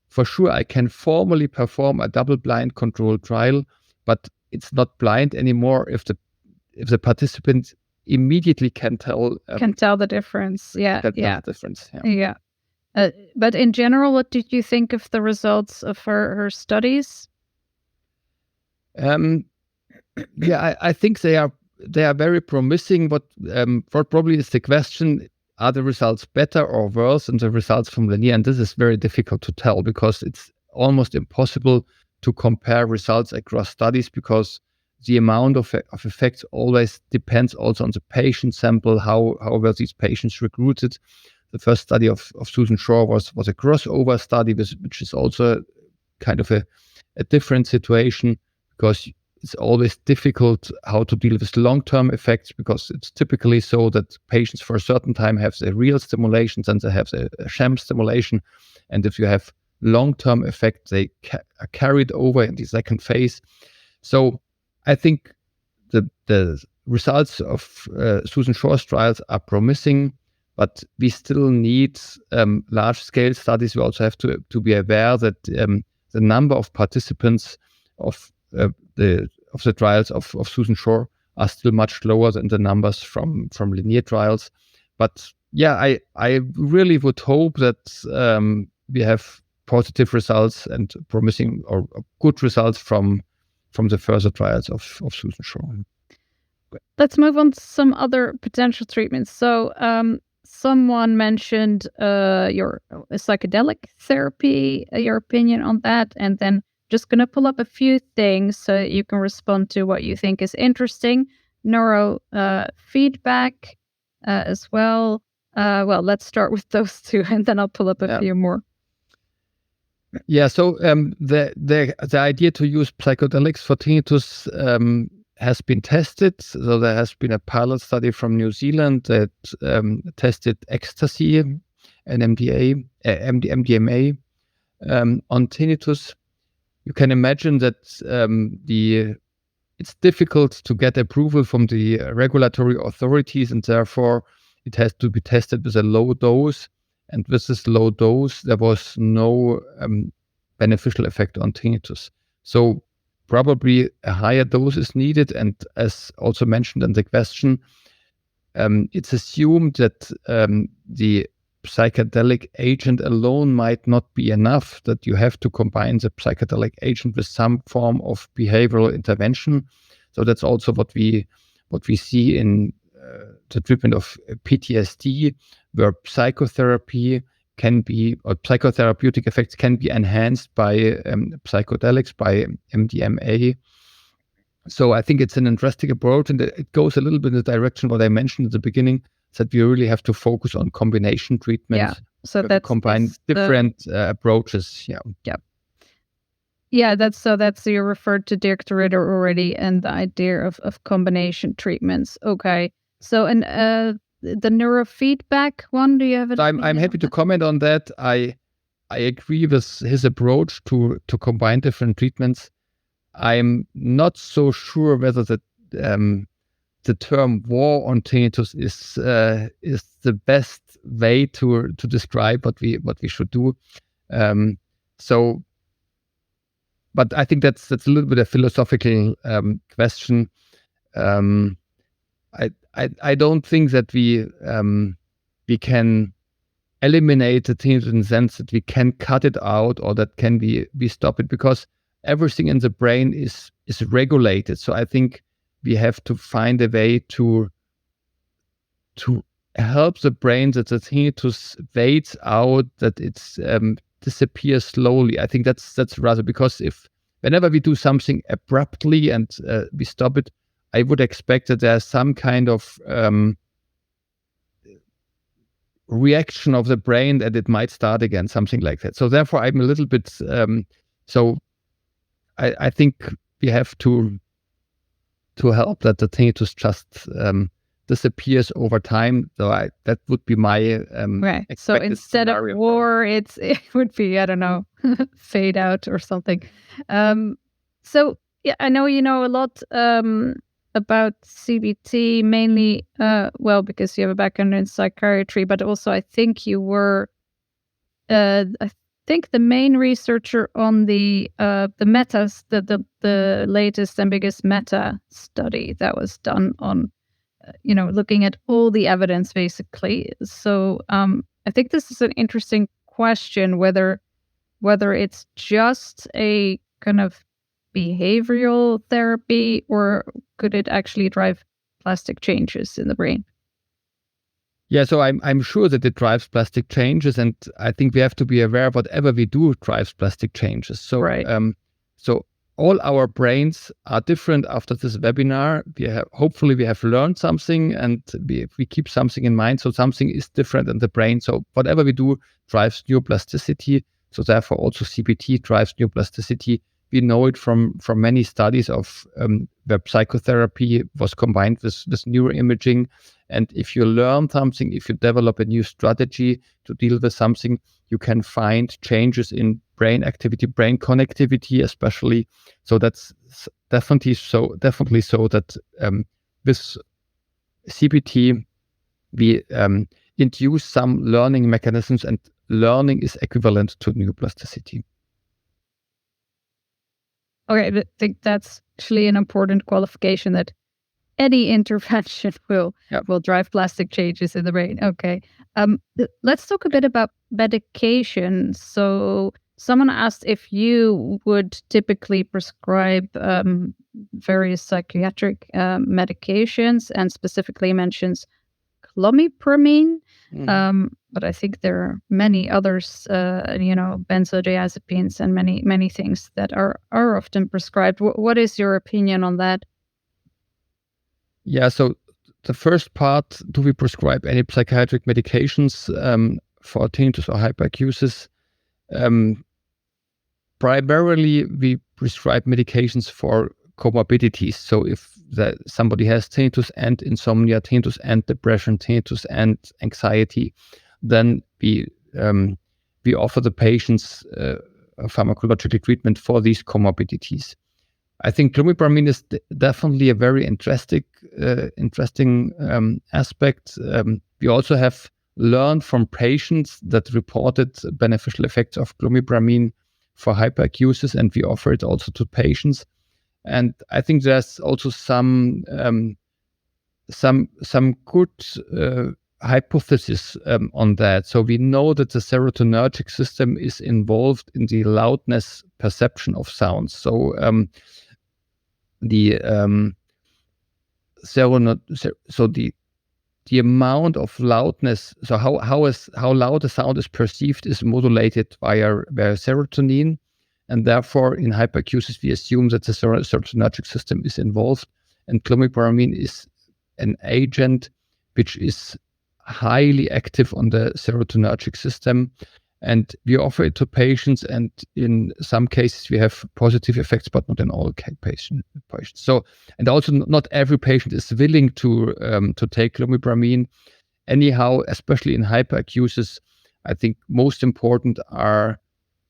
for sure, I can formally perform a double-blind controlled trial, but it's not blind anymore if the participant immediately can tell the difference. The difference. Yeah. But in general, what did you think of the results of her studies? I think they are they are very promising. What probably is the question: are the results better or worse than the results from Linear? And this is very difficult to tell because it's almost impossible to compare results across studies because the amount of effects always depends also on the patient sample, how were these patients recruited. The first study of Susan Shore was a crossover study, which is also kind of a different situation because it's always difficult how to deal with long-term effects because it's typically so that patients for a certain time have the real stimulations and they have the sham stimulation. And if you have long-term effects, they are carried over in the second phase. So I think the results of Susan Shore's trials are promising, but we still need large-scale studies. We also have to be aware that the number of participants of the trials of Susan Shore are still much lower than the numbers from Linear trials. But yeah, I really would hope that we have positive results and promising or good results from the further trials of Susan Shore. Let's move on to some other potential treatments. So someone mentioned your psychedelic therapy, your opinion on that, and then just going to pull up a few things so you can respond to what you think is interesting. Neurofeedback as well. Well, let's start with those two, and then I'll pull up a few more. Yeah, so the idea to use psychedelics for tinnitus has been tested. So there has been a pilot study from New Zealand that tested ecstasy and MDMA on tinnitus. You can imagine that it's difficult to get approval from the regulatory authorities, and therefore it has to be tested with a low dose. And with this low dose, there was no beneficial effect on tinnitus. So probably a higher dose is needed. And as also mentioned in the question, it's assumed that the psychedelic agent alone might not be enough, that you have to combine the psychedelic agent with some form of behavioral intervention. So that's also what we see in the treatment of PTSD, where psychotherapy can be, or psychotherapeutic effects can be enhanced by psychedelics, by MDMA. So I think it's an interesting approach, and it goes a little bit in the direction what I mentioned at the beginning, that we really have to focus on combination treatment. Yeah, so that's combine different approaches. Yeah, that's you referred to Dirk de Ridder already, and the idea of combination treatments. Okay, so and the neurofeedback one, do you have? I'm happy to comment on that. I agree with his approach to combine different treatments. I'm not so sure whether the term war on tinnitus is the best way to describe what we should do. But I think that's a little bit a philosophical question. I don't think that we can eliminate the tinnitus in the sense that we can cut it out or that can we stop it, because everything in the brain is regulated. So I think we have to find a way to help the brain that the tinnitus fades out, that it's disappears slowly. I think that's rather, because whenever we do something abruptly and we stop it, I would expect that there's some kind of reaction of the brain that it might start again, something like that. So therefore, I'm a little bit. So I think we have to help that the tinnitus just disappears over time. So that would be my right. So instead scenario. Of war, it would be, I don't know, fade out or something. So yeah, I know you know a lot about CBT, mainly well, because you have a background in psychiatry, but also I think you were I think the main researcher on the metas, the latest and biggest meta study that was done on looking at all the evidence basically. So I think this is an interesting question, whether it's just a kind of behavioral therapy, or could it actually drive plastic changes in the brain? Yeah, so I'm sure that it drives plastic changes, and I think we have to be aware whatever we do drives plastic changes. So Right. so all our brains are different after this webinar. Hopefully we have learned something, and we keep something in mind. So something is different in the brain. So whatever we do drives neuroplasticity. So therefore also CBT drives neuroplasticity. We know it from many studies of where psychotherapy was combined with neuroimaging. And if you learn something, if you develop a new strategy to deal with something, you can find changes in brain activity, brain connectivity, especially. So that's definitely so that with CBT we induce some learning mechanisms, and learning is equivalent to neuroplasticity. Okay, I think that's actually an important qualification, that any intervention will drive plastic changes in the brain. Okay. Let's talk a bit about medication. So someone asked if you would typically prescribe various psychiatric medications, and specifically mentions clomipramine. But I think there are many others, benzodiazepines and many things that are often prescribed. What is your opinion on that? Yeah, so the first part, do we prescribe any psychiatric medications for tinnitus or hyperacusis? Primarily, we prescribe medications for comorbidities. So if somebody has tinnitus and insomnia, tinnitus and depression, tinnitus and anxiety, then we offer the patients a pharmacological treatment for these comorbidities. I think clomipramine is definitely a very interesting aspect. We also have learned from patients that reported beneficial effects of clomipramine for hyperacusis, and we offer it also to patients. And I think there's also some good hypothesis on that. So we know that the serotonergic system is involved in the loudness perception of sounds. So the amount of loudness, so how loud a sound is perceived, is modulated via serotonin, and therefore in hyperacusis we assume that the serotonergic system is involved, and clomipramine is an agent which is highly active on the serotonergic system, and we offer it to patients, and in some cases we have positive effects, but not in all patients. So, and also not every patient is willing to take clomipramine. Anyhow, especially in hyperacusis, I think most important are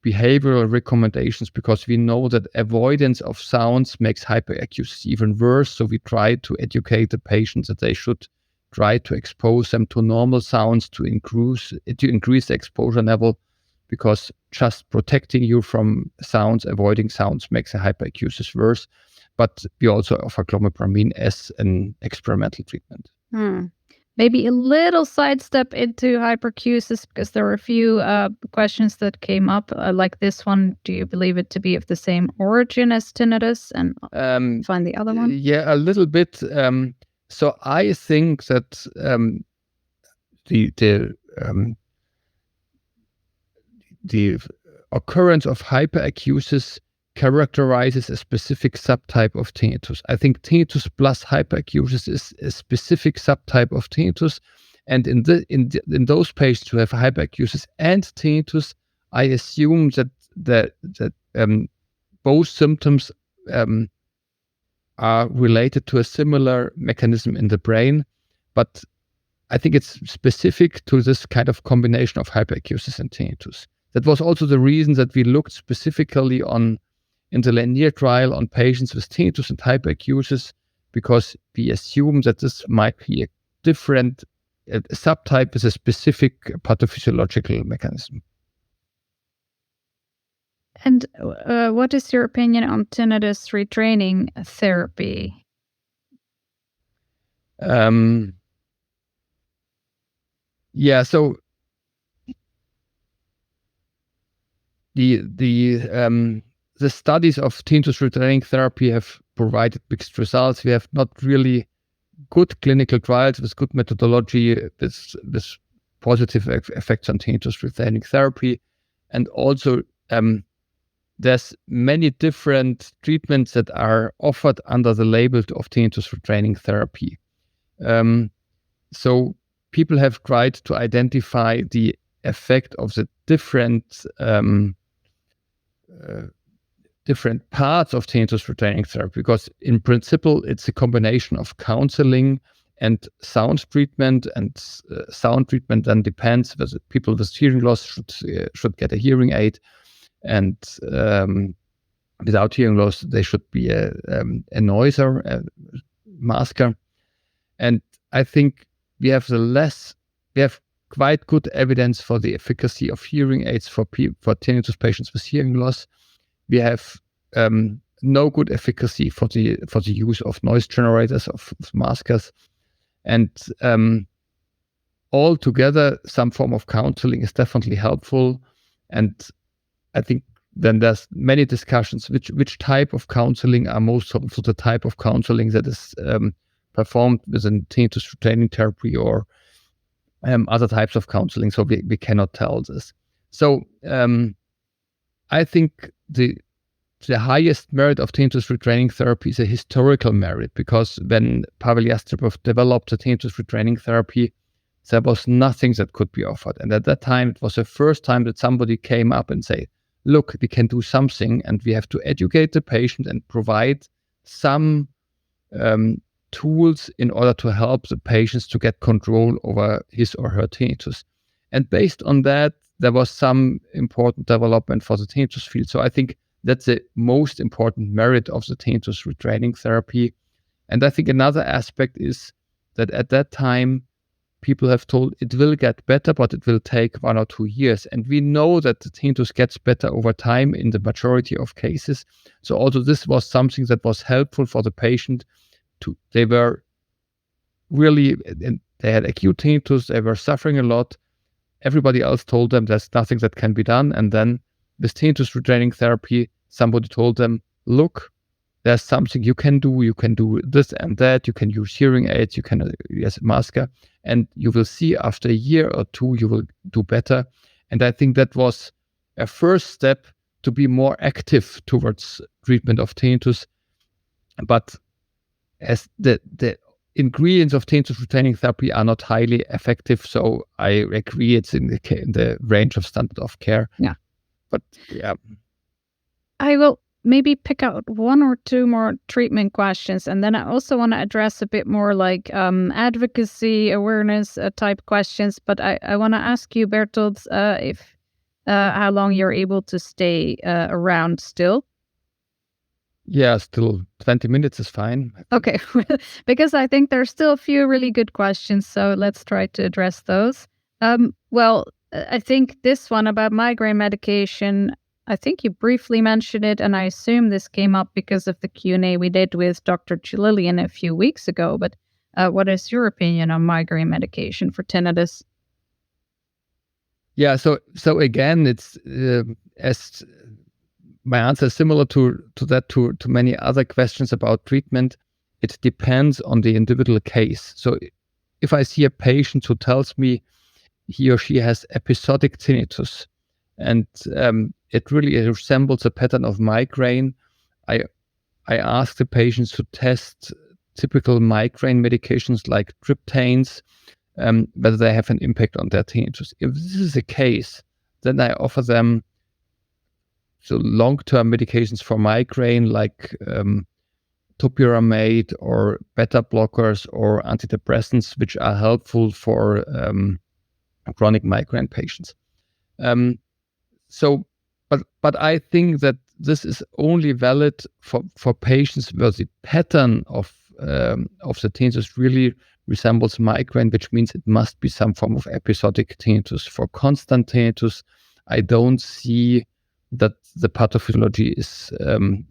behavioral recommendations, because we know that avoidance of sounds makes hyperacusis even worse. So we try to educate the patients that they should try to expose them to normal sounds to increase the exposure level, because just protecting you from sounds, avoiding sounds, makes a hyperacusis worse. But we also offer clomipramine as an experimental treatment. Maybe a little sidestep into hyperacusis, because there were a few questions that came up, like this one: do you believe it to be of the same origin as tinnitus? And find the other one. Yeah, a little bit. So I think that the occurrence of hyperacusis characterizes a specific subtype of tinnitus. I think tinnitus plus hyperacusis is a specific subtype of tinnitus, and in those patients who have hyperacusis and tinnitus, I assume that both symptoms are related to a similar mechanism in the brain, but I think it's specific to this kind of combination of hyperacusis and tinnitus. That was also the reason that we looked specifically in the Lanier trial on patients with tinnitus and hyperacusis, because we assume that this might be a different subtype with a specific pathophysiological mechanism. And what is your opinion on tinnitus retraining therapy? Yeah, so the studies of tinnitus retraining therapy have provided mixed results. We have not really good clinical trials, with good methodology, with positive effects on tinnitus retaining therapy. And also, there's many different treatments that are offered under the label of tinnitus retraining therapy. So people have tried to identify the effect of the different parts of tinnitus retraining therapy, because in principle it's a combination of counseling and sound treatment, and sound treatment then depends whether people with hearing loss should get a hearing aid, and without hearing loss they should be a noiser, a masker. And I think we have quite good evidence for the efficacy of hearing aids for tinnitus patients with hearing loss. We have no good efficacy for the use of noise generators, of maskers, and altogether some form of counseling is definitely helpful. And I think then there's many discussions which type of counseling are most helpful, the type of counseling that is performed within tinnitus retaining therapy or other types of counseling. So we cannot tell this. So I think the highest merit of tinnitus retraining therapy is a historical merit, because when Pavel Yastrебov developed the tinnitus retraining therapy, there was nothing that could be offered. And at that time, it was the first time that somebody came up and said, look, we can do something, and we have to educate the patient and provide some tools in order to help the patients to get control over his or her tinnitus. And based on that, there was some important development for the tinnitus field. So I think that's the most important merit of the tinnitus retraining therapy. And I think another aspect is that at that time, people have told it will get better, but it will take 1 or 2 years. And we know that the tinnitus gets better over time in the majority of cases. So also this was something that was helpful for the patient. They were really, they had acute tinnitus, they were suffering a lot. Everybody else told them there's nothing that can be done. And then with tinnitus retraining therapy, somebody told them, look, there's something you can do. You can do this and that. You can use hearing aids. You can use a masker. And you will see after a year or two, you will do better. And I think that was a first step to be more active towards treatment of tinnitus. But as the ingredients of tinnitus retaining therapy are not highly effective, so I agree it's in the range of standard of care. Yeah. But yeah. I will maybe pick out 1 or 2 more treatment questions, and then I also want to address a bit more like advocacy, awareness type questions. But I want to ask you, Bertold, if how long you're able to stay around still. Yeah, still 20 minutes is fine. Okay, because I think there's still a few really good questions, so let's try to address those. Well, I think this one about migraine medication, I think you briefly mentioned it, and I assume this came up because of the Q&A we did with Dr. Jalilian a few weeks ago. But what is your opinion on migraine medication for tinnitus? Yeah, so again, it's as my answer is similar to many other questions about treatment. It depends on the individual case. So if I see a patient who tells me he or she has episodic tinnitus, and it really resembles a pattern of migraine, I ask the patients to test typical migraine medications like triptans, whether they have an impact on their tinnitus. If this is the case, then I offer them long-term medications for migraine like topiramate or beta blockers or antidepressants, which are helpful for chronic migraine patients. But I think that this is only valid for patients where the pattern of the tinnitus really resembles migraine, which means it must be some form of episodic tinnitus. For constant tinnitus, I don't see that the pathophysiology is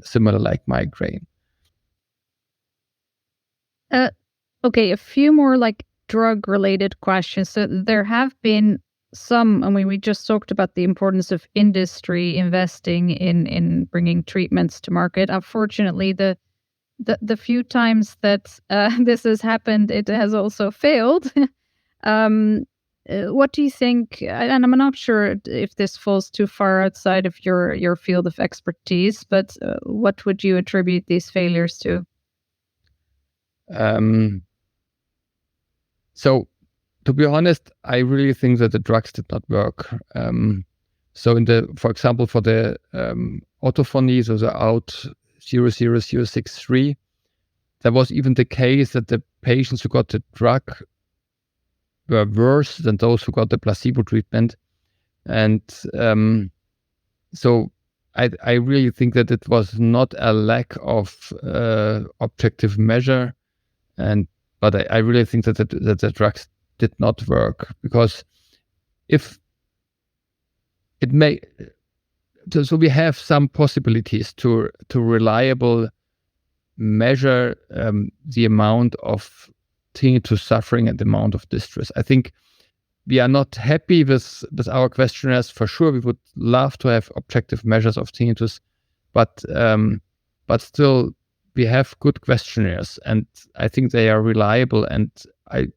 similar like migraine. Okay, a few more like drug-related questions. So there have been some, I mean, we just talked about the importance of industry investing in bringing treatments to market. Unfortunately, the the few times that this has happened, it has also failed. What do you think? And I'm not sure if this falls too far outside of your field of expertise, but what would you attribute these failures to? Um, so, to be honest, I really think that the drugs did not work. So, for example, for the autophony, so the out 00063, there was even the case that the patients who got the drug were worse than those who got the placebo treatment. And so I really think that it was not a lack of objective measure, but I really think that the drugs did not work, because if it may, so we have some possibilities to reliable measure the amount of tinnitus suffering and the amount of distress. I think we are not happy with our questionnaires. For sure, we would love to have objective measures of tinnitus, but still we have good questionnaires, and I think they are reliable. And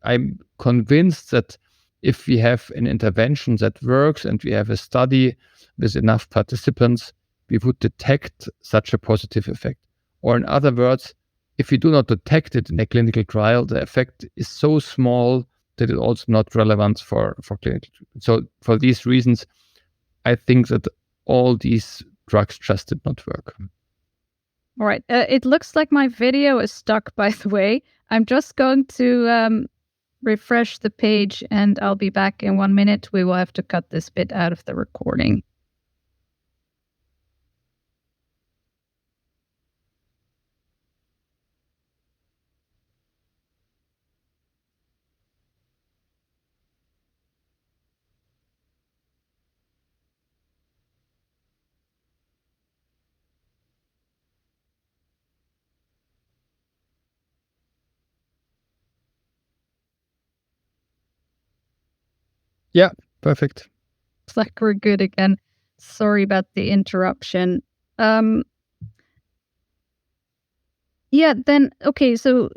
I'm convinced that if we have an intervention that works and we have a study with enough participants, we would detect such a positive effect. Or in other words, if we do not detect it in a clinical trial, the effect is so small that it's also not relevant for clinical treatment. So for these reasons, I think that all these drugs just did not work. All right. It looks like my video is stuck, by the way. I'm just going to refresh the page, and I'll be back in 1 minute. We will have to cut this bit out of the recording. Yeah, perfect. Looks like we're good again. Sorry about the interruption. Yeah, then, okay, so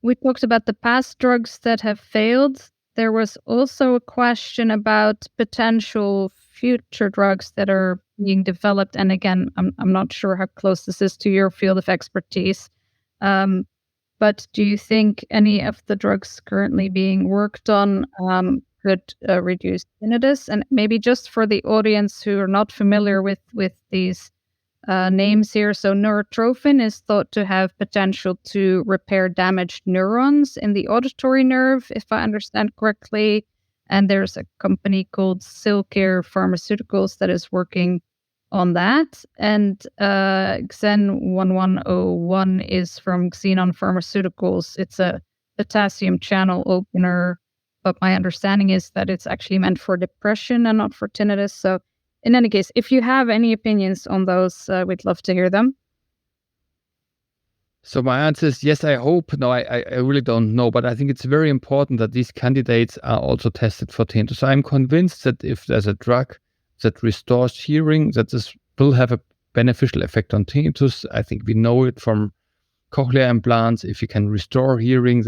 we talked about the past drugs that have failed. There was also a question about potential future drugs that are being developed. And again, I'm not sure how close this is to your field of expertise. But do you think any of the drugs currently being worked on could reduce tinnitus? And maybe just for the audience who are not familiar with these names here. So neurotrophin is thought to have potential to repair damaged neurons in the auditory nerve, if I understand correctly. And there's a company called Silcare Pharmaceuticals that is working on that. And Xen 1101 is from Xenon Pharmaceuticals. It's a potassium channel opener, but my understanding is that it's actually meant for depression and not for tinnitus. So in any case, if you have any opinions on those, we'd love to hear them. So my answer is yes, I hope. No, I really don't know, but I think it's very important that these candidates are also tested for tinnitus. So I'm convinced that if there's a drug that restores hearing, that this will have a beneficial effect on tinnitus. I think we know it from cochlear implants. If you can restore hearing,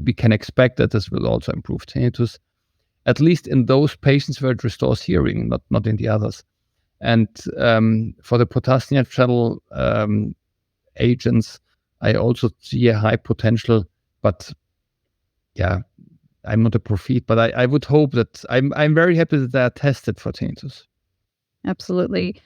we can expect that this will also improve tinnitus, at least in those patients where it restores hearing, not in the others. And for the potassium channel agents, I also see a high potential, but yeah, I'm not a prophet, but I would hope that I'm very happy that they are tested for tinnitus. Absolutely.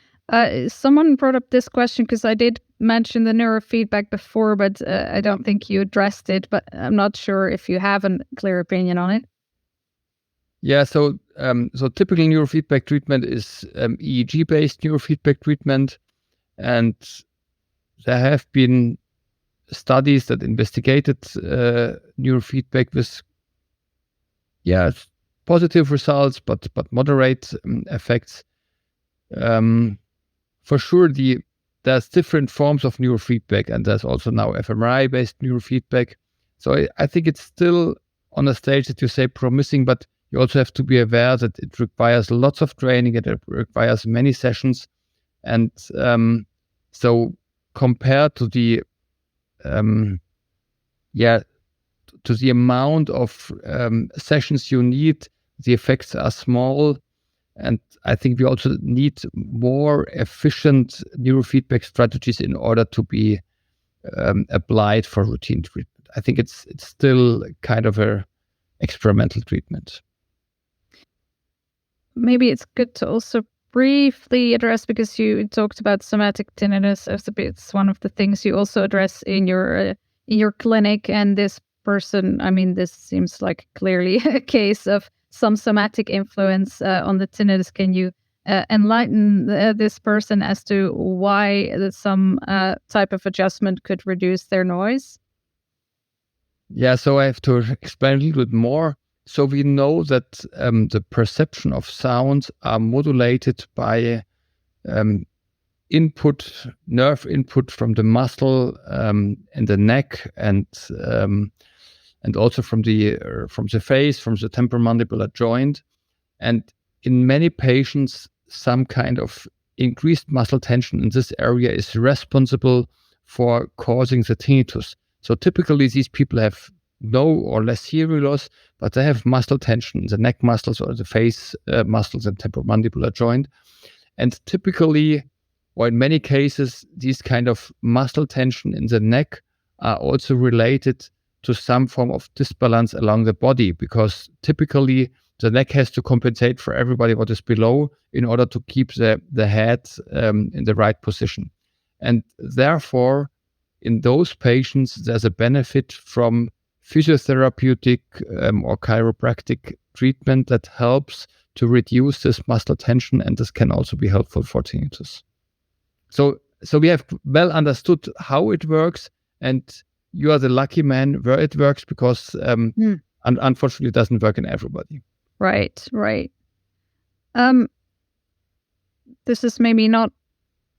Someone brought up this question because I did mention the neurofeedback before, but I don't think you addressed it, but I'm not sure if you have a clear opinion on it. Yeah, so typical neurofeedback treatment is EEG-based neurofeedback treatment, and there have been studies that investigated neurofeedback with positive results, but moderate effects. For sure, there's different forms of neurofeedback, and there's also now fMRI-based neurofeedback. So I think it's still on a stage that you say promising, but you also have to be aware that it requires lots of training, it requires many sessions. And so compared to the to the amount of sessions you need, the effects are small. And I think we also need more efficient neurofeedback strategies in order to be applied for routine treatment. I think it's still kind of a experimental treatment. Maybe it's good to also briefly address, because you talked about somatic tinnitus as it's one of the things you also address in your clinic. And this person, I mean, this seems like clearly a case of some somatic influence on the tinnitus. Can you enlighten this person as to why some type of adjustment could reduce their noise? Yeah, so I have to explain a little bit more. So we know that the perception of sounds are modulated by nerve input from the muscle in the neck, and also from the face, from the temporomandibular joint. And in many patients, some kind of increased muscle tension in this area is responsible for causing the tinnitus. So typically these people have no or less hearing loss, but they have muscle tension in the neck muscles or the face muscles and temporomandibular joint. And typically, or in many cases, these kind of muscle tension in the neck are also related to some form of disbalance along the body, because typically the neck has to compensate for everybody what is below in order to keep the head in the right position. And therefore, in those patients, there's a benefit from physiotherapeutic or chiropractic treatment that helps to reduce this muscle tension, and this can also be helpful for tinnitus. So we have well understood how it works, and you are the lucky man where it works, because unfortunately it doesn't work in everybody. Right. This is maybe not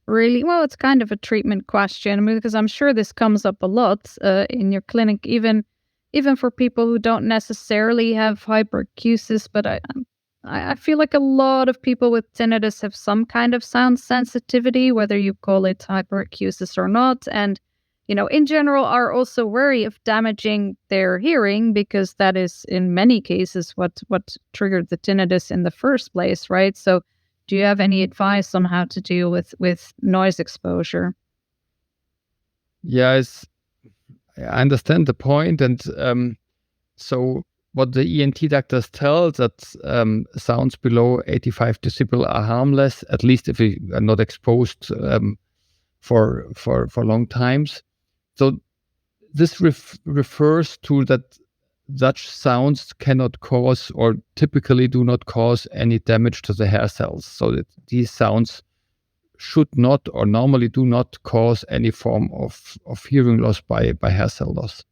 really, well, it's kind of a treatment question, because I'm sure this comes up a lot in your clinic, even for people who don't necessarily have hyperacusis. But I feel like a lot of people with tinnitus have some kind of sound sensitivity, whether you call it hyperacusis or not. And, in general, are also wary of damaging their hearing, because that is in many cases what triggered the tinnitus in the first place, right? So do you have any advice on how to deal with noise exposure? Yeah, I understand the point. And so what the ENT doctors tell, that sounds below 85 decibel are harmless, at least if we are not exposed for long times. So this refers to that such sounds cannot cause, or typically do not cause, any damage to the hair cells. So that these sounds should not, or normally do not, cause any form of hearing loss by hair cell loss.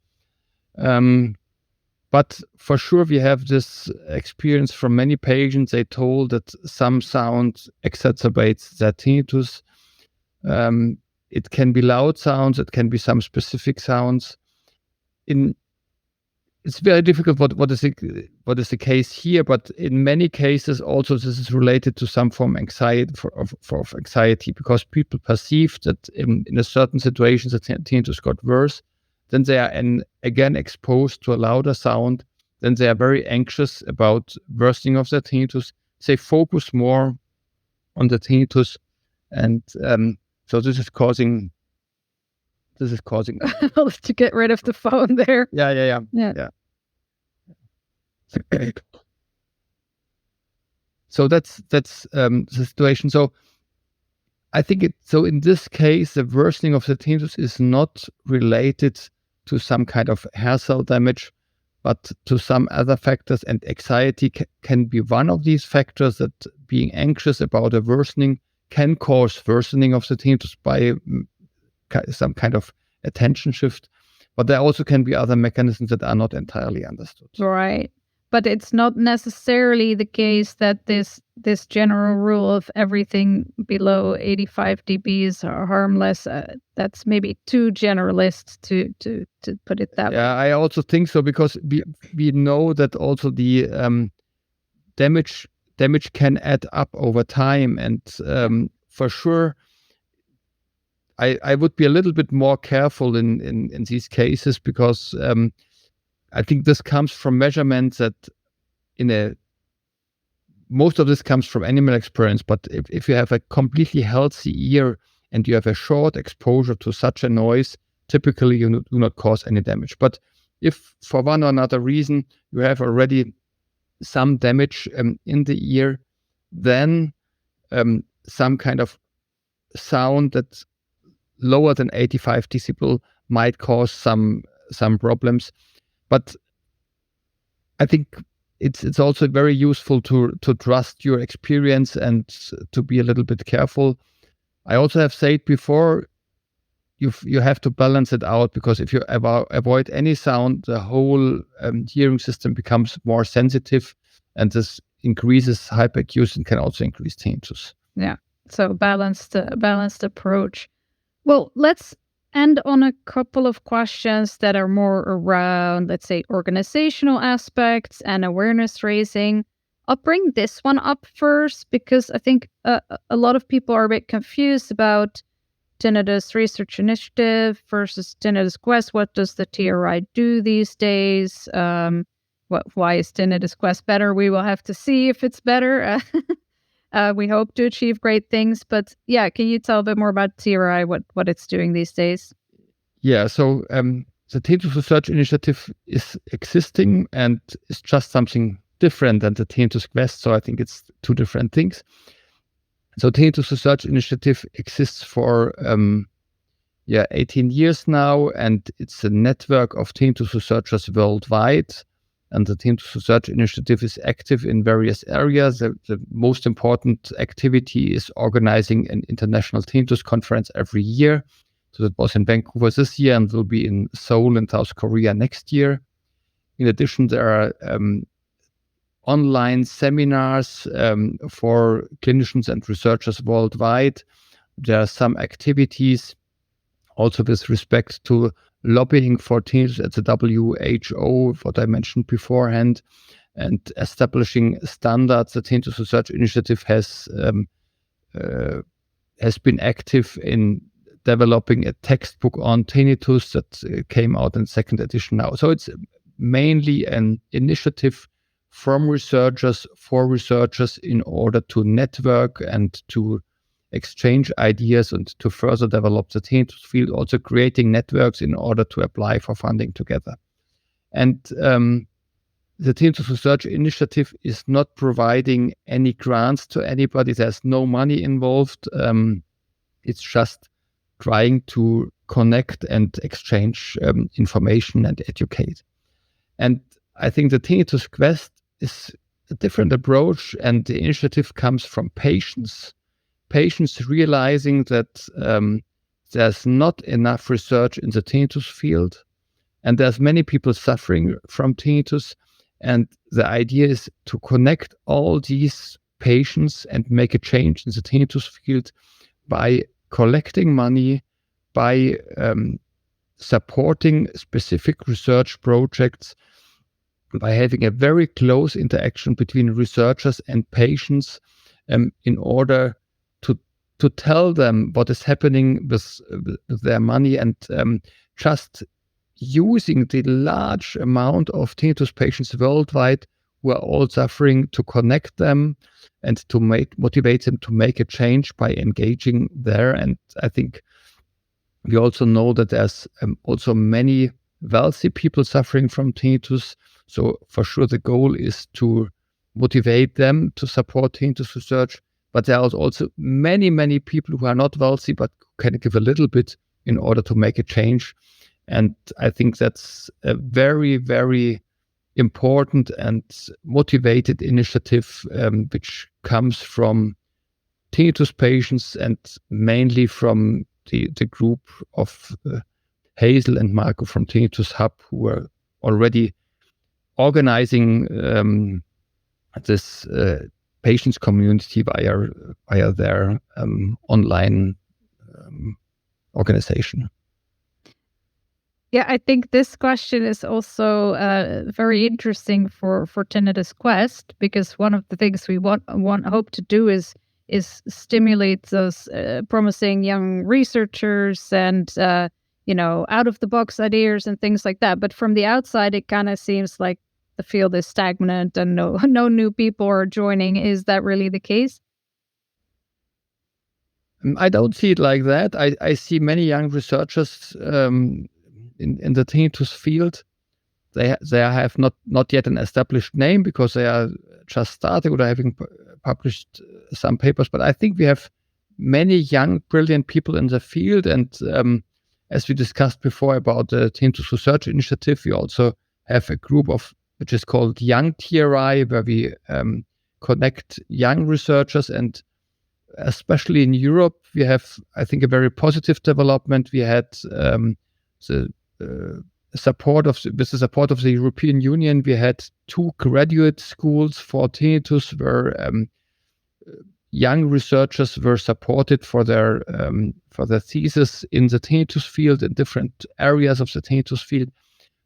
But for sure, we have this experience from many patients. They told that some sound exacerbates their tinnitus. It can be loud sounds. It can be some specific sounds. It's very difficult what is the case here, but in many cases also this is related to some form of anxiety, because people perceive that in a certain situation the tinnitus got worse. Then they are again exposed to a louder sound. Then they are very anxious about worsening of their tinnitus. They focus more on the tinnitus, and so this is causing. To get rid of the phone there. Yeah. So that's the situation. So I think in this case, the worsening of the tinnitus is not related to some kind of hair cell damage, but to some other factors, and anxiety can be one of these factors. That being anxious about a worsening can cause worsening of the tinnitus by some kind of attention shift, but there also can be other mechanisms that are not entirely understood. Right. But it's not necessarily the case that this general rule of everything below 85 dBs are harmless. That's maybe too generalist to put it that way. Yeah, I also think so, because we know that also the damage can add up over time, and for sure, I would be a little bit more careful in these cases, because I think this comes from measurements that most of this comes from animal experience. But if you have a completely healthy ear and you have a short exposure to such a noise, typically you do not cause any damage. But if for one or another reason you have already some damage in the ear, then some kind of sound that's lower than 85 decibel might cause some problems. But I think it's also very useful to trust your experience and to be a little bit careful. I also have said before, you have to balance it out, because if you avoid any sound, the whole hearing system becomes more sensitive, and this increases hyperacusis and can also increase tinnitus. Yeah. So balanced approach. Well, let's end on a couple of questions that are more around, let's say, organizational aspects and awareness raising. I'll bring this one up first, because I think a lot of people are a bit confused about Tinnitus Research Initiative versus Tinnitus Quest. What does the TRI do these days? Why is Tinnitus Quest better? We will have to see if it's better. We hope to achieve great things, but yeah, can you tell a bit more about TRI, what it's doing these days? Yeah, so the Tinnitus Research Initiative is existing and is just something different than the Tinnitus Quest. So I think it's two different things. So Tinnitus Research Initiative exists for 18 years now, and it's a network of tinnitus researchers worldwide. And the Tinnitus Research Initiative is active in various areas. The most important activity is organizing an international tinnitus conference every year. So that was in Vancouver this year and will be in Seoul in South Korea next year. In addition, there are online seminars for clinicians and researchers worldwide. There are some activities also with respect to lobbying for tinnitus at the WHO, what I mentioned beforehand, and establishing standards. The Tinnitus Research Initiative has been active in developing a textbook on tinnitus that came out in second edition now. So it's mainly an initiative from researchers for researchers in order to network and to exchange ideas and to further develop the tinnitus field, also creating networks in order to apply for funding together. And the Tinnitus Research Initiative is not providing any grants to anybody. There's no money involved. It's just trying to connect and exchange information and educate. And I think the Tinnitus Quest is a different approach, and the initiative comes from patients realizing that there's not enough research in the tinnitus field, and there's many people suffering from tinnitus. And the idea is to connect all these patients and make a change in the tinnitus field by collecting money, by supporting specific research projects, by having a very close interaction between researchers and patients in order to tell them what is happening with their money, and just using the large amount of tinnitus patients worldwide who are all suffering to connect them and to motivate them to make a change by engaging there. And I think we also know that there's also many wealthy people suffering from tinnitus. So for sure the goal is to motivate them to support tinnitus research. But there are also many, many people who are not wealthy but can give a little bit in order to make a change. And I think that's a very, very important and motivated initiative, which comes from tinnitus patients and mainly from the group of Hazel and Marco from Tinnitus Hub, who were already organizing this patients community via their online organization. Yeah, I think this question is also very interesting for Tinnitus Quest, because one of the things we hope to do is stimulates those promising young researchers and out of the box ideas and things like that. But from the outside, it kind of seems like the field is stagnant and no new people are joining. Is that really the case? I don't see it like that. I see many young researchers in the tinnitus field. They have not yet an established name because they are just starting or having published some papers. But I think we have many young, brilliant people in the field. And as we discussed before about the Tinnitus Research Initiative, we also have a group which is called Young TRI, where we connect young researchers. And especially in Europe, we have, I think, a very positive development. We had with the support of the European Union, we had 2 graduate schools for tinnitus where young researchers were supported for their thesis in the tinnitus field in different areas of the tinnitus field.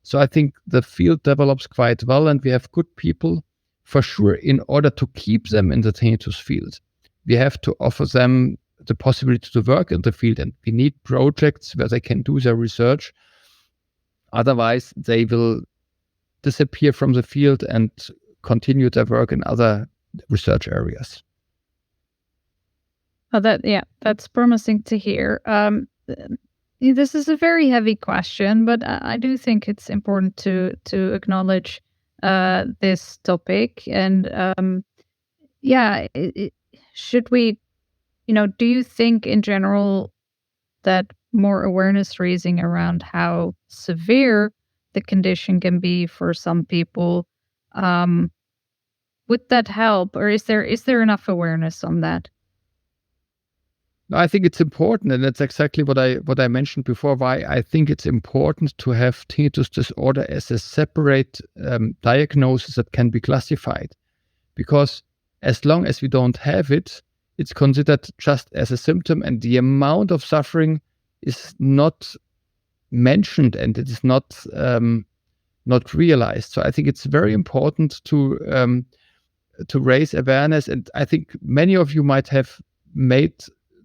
So I think the field develops quite well, and we have good people for sure. In order to keep them in the tinnitus field, we have to offer them the possibility to work in the field, and we need projects where they can do their research. Otherwise, they will disappear from the field and continue their work in other research areas. Oh, that's promising to hear. This is a very heavy question, but I do think it's important to acknowledge this topic. And should we, do you think in general that more awareness raising around how severe the condition can be for some people, would that help, or is there enough awareness on that? I think it's important, and that's exactly what I mentioned before, why I think it's important to have tinnitus disorder as a separate diagnosis that can be classified. Because as long as we don't have it, it's considered just as a symptom, and the amount of suffering is not mentioned, and it is not realized. So I think it's very important to raise awareness. And I think many of you might have made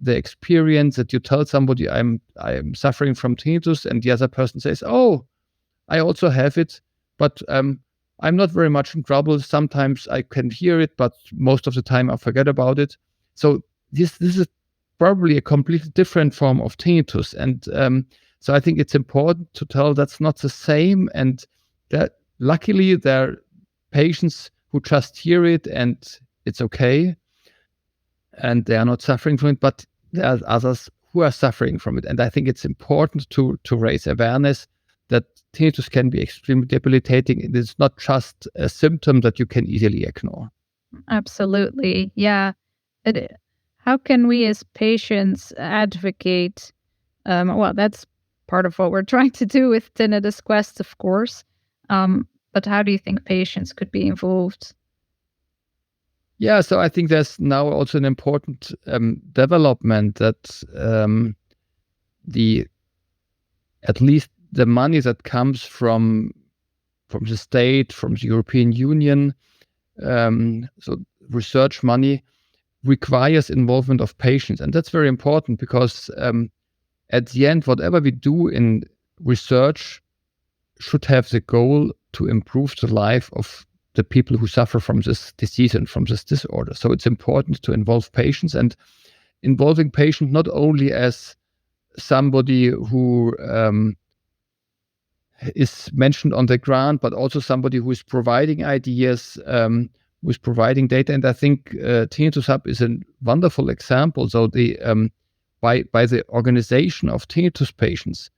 the experience that you tell somebody I'm suffering from tinnitus, and the other person says, "Oh, I also have it, but I'm not very much in trouble. Sometimes I can hear it, but most of the time I forget about it." So this is probably a completely different form of tinnitus, and so I think it's important to tell that's not the same, and that luckily there are patients who just hear it and it's okay, and they are not suffering from it, but there are others who are suffering from it. And I think it's important to raise awareness that tinnitus can be extremely debilitating. It is not just a symptom that you can easily ignore. Absolutely. Yeah. How can we as patients advocate? Well, that's part of what we're trying to do with Tinnitus Quest, of course. But how do you think patients could be involved? Yeah, so I think there's now also an important development that at least the money that comes from the state, from the European Union, so research money requires involvement of patients, and that's very important because at the end, whatever we do in research should have the goal to improve the life of the people who suffer from this disease and from this disorder. So it's important to involve patients, and involving patients not only as somebody who is mentioned on the grant, but also somebody who is providing ideas, who is providing data. And I think Tinnitus Hub is a wonderful example. So by the organization of tinnitus patients,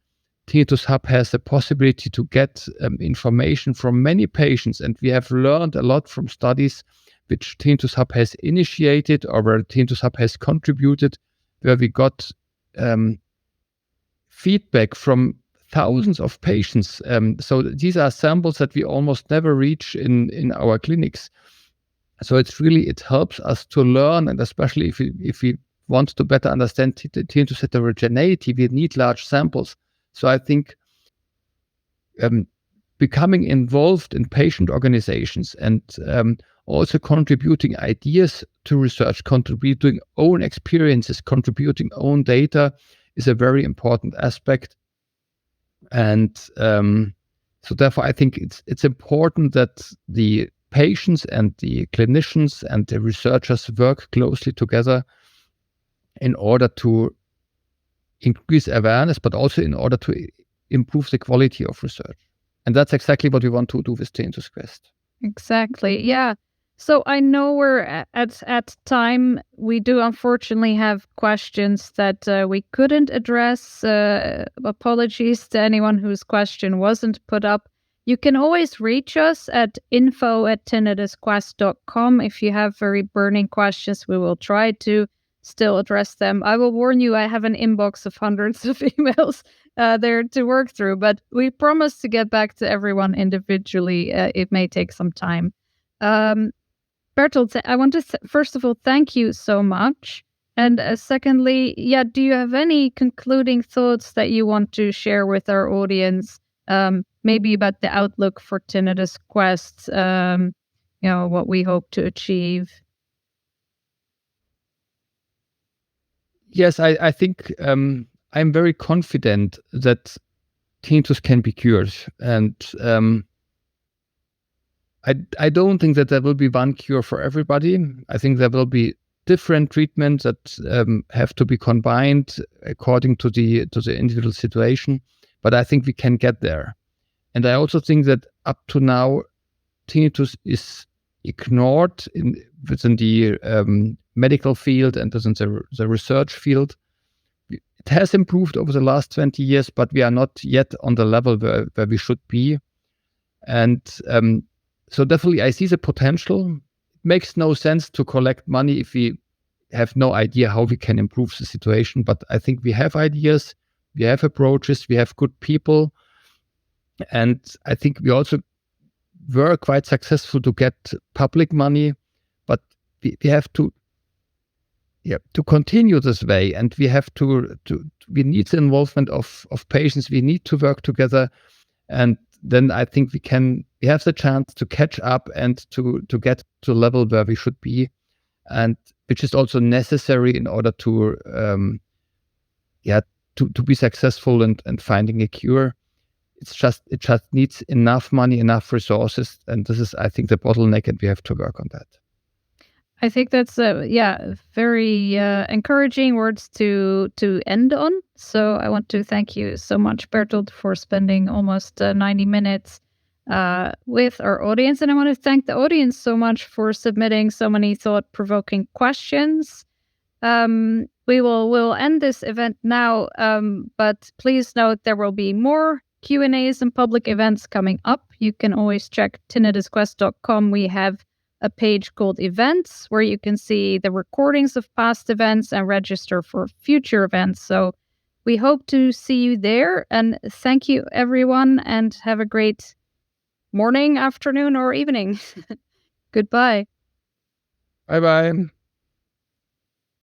Tinnitus Hub has the possibility to get information from many patients, and we have learned a lot from studies which Tinnitus Hub has initiated or where Tinnitus Hub has contributed, where we got feedback from thousands of patients. So these are samples that we almost never reach in our clinics. So it helps us to learn, and especially if we want to better understand tinnitus heterogeneity, we need large samples. So I think becoming involved in patient organizations and also contributing ideas to research, contributing own experiences, contributing own data is a very important aspect. And so therefore, I think it's important that the patients and the clinicians and the researchers work closely together in order to increase awareness, but also in order to improve the quality of research. And that's exactly what we want to do with Tinnitus Quest. Exactly. Yeah. So I know we're at time. We do unfortunately have questions that we couldn't address. Apologies to anyone whose question wasn't put up. You can always reach us at info@tinnitusquest.com. If you have very burning questions, we will try to still address them. I will warn you, I have an inbox of hundreds of emails there to work through, but we promise to get back to everyone individually. It may take some time. Bertolt, I want to first of all thank you so much. And secondly, do you have any concluding thoughts that you want to share with our audience? Maybe about the outlook for Tinnitus Quest, what we hope to achieve. Yes, I think I'm very confident that tinnitus can be cured. And I don't think that there will be one cure for everybody. I think there will be different treatments that have to be combined according to the individual situation. But I think we can get there. And I also think that up to now, tinnitus is ignored within the medical field and within the research field. It has improved over the last 20 years, but we are not yet on the level where we should be. And so definitely I see the potential. It makes no sense to collect money if we have no idea how we can improve the situation. But I think we have ideas, we have approaches, we have good people. And I think we also were quite successful to get public money, but we have to continue this way, and we have we need the involvement of patients. We need to work together, and then I think we have the chance to catch up and to get to a level where we should be, and which is also necessary in order to be successful and finding a cure. It just needs enough money, enough resources, and this is, I think, the bottleneck, and we have to work on that. I think that's very encouraging words to end on. So I want to thank you so much, Bertolt, for spending almost 90 minutes with our audience, and I want to thank the audience so much for submitting so many thought-provoking questions. We'll end this event now, but please note there will be more Q&As and public events coming up. You can always check tinnitusquest.com. We have a page called Events where you can see the recordings of past events and register for future events. So we hope to see you there. And thank you, everyone, and have a great morning, afternoon, or evening. Goodbye. Bye-bye.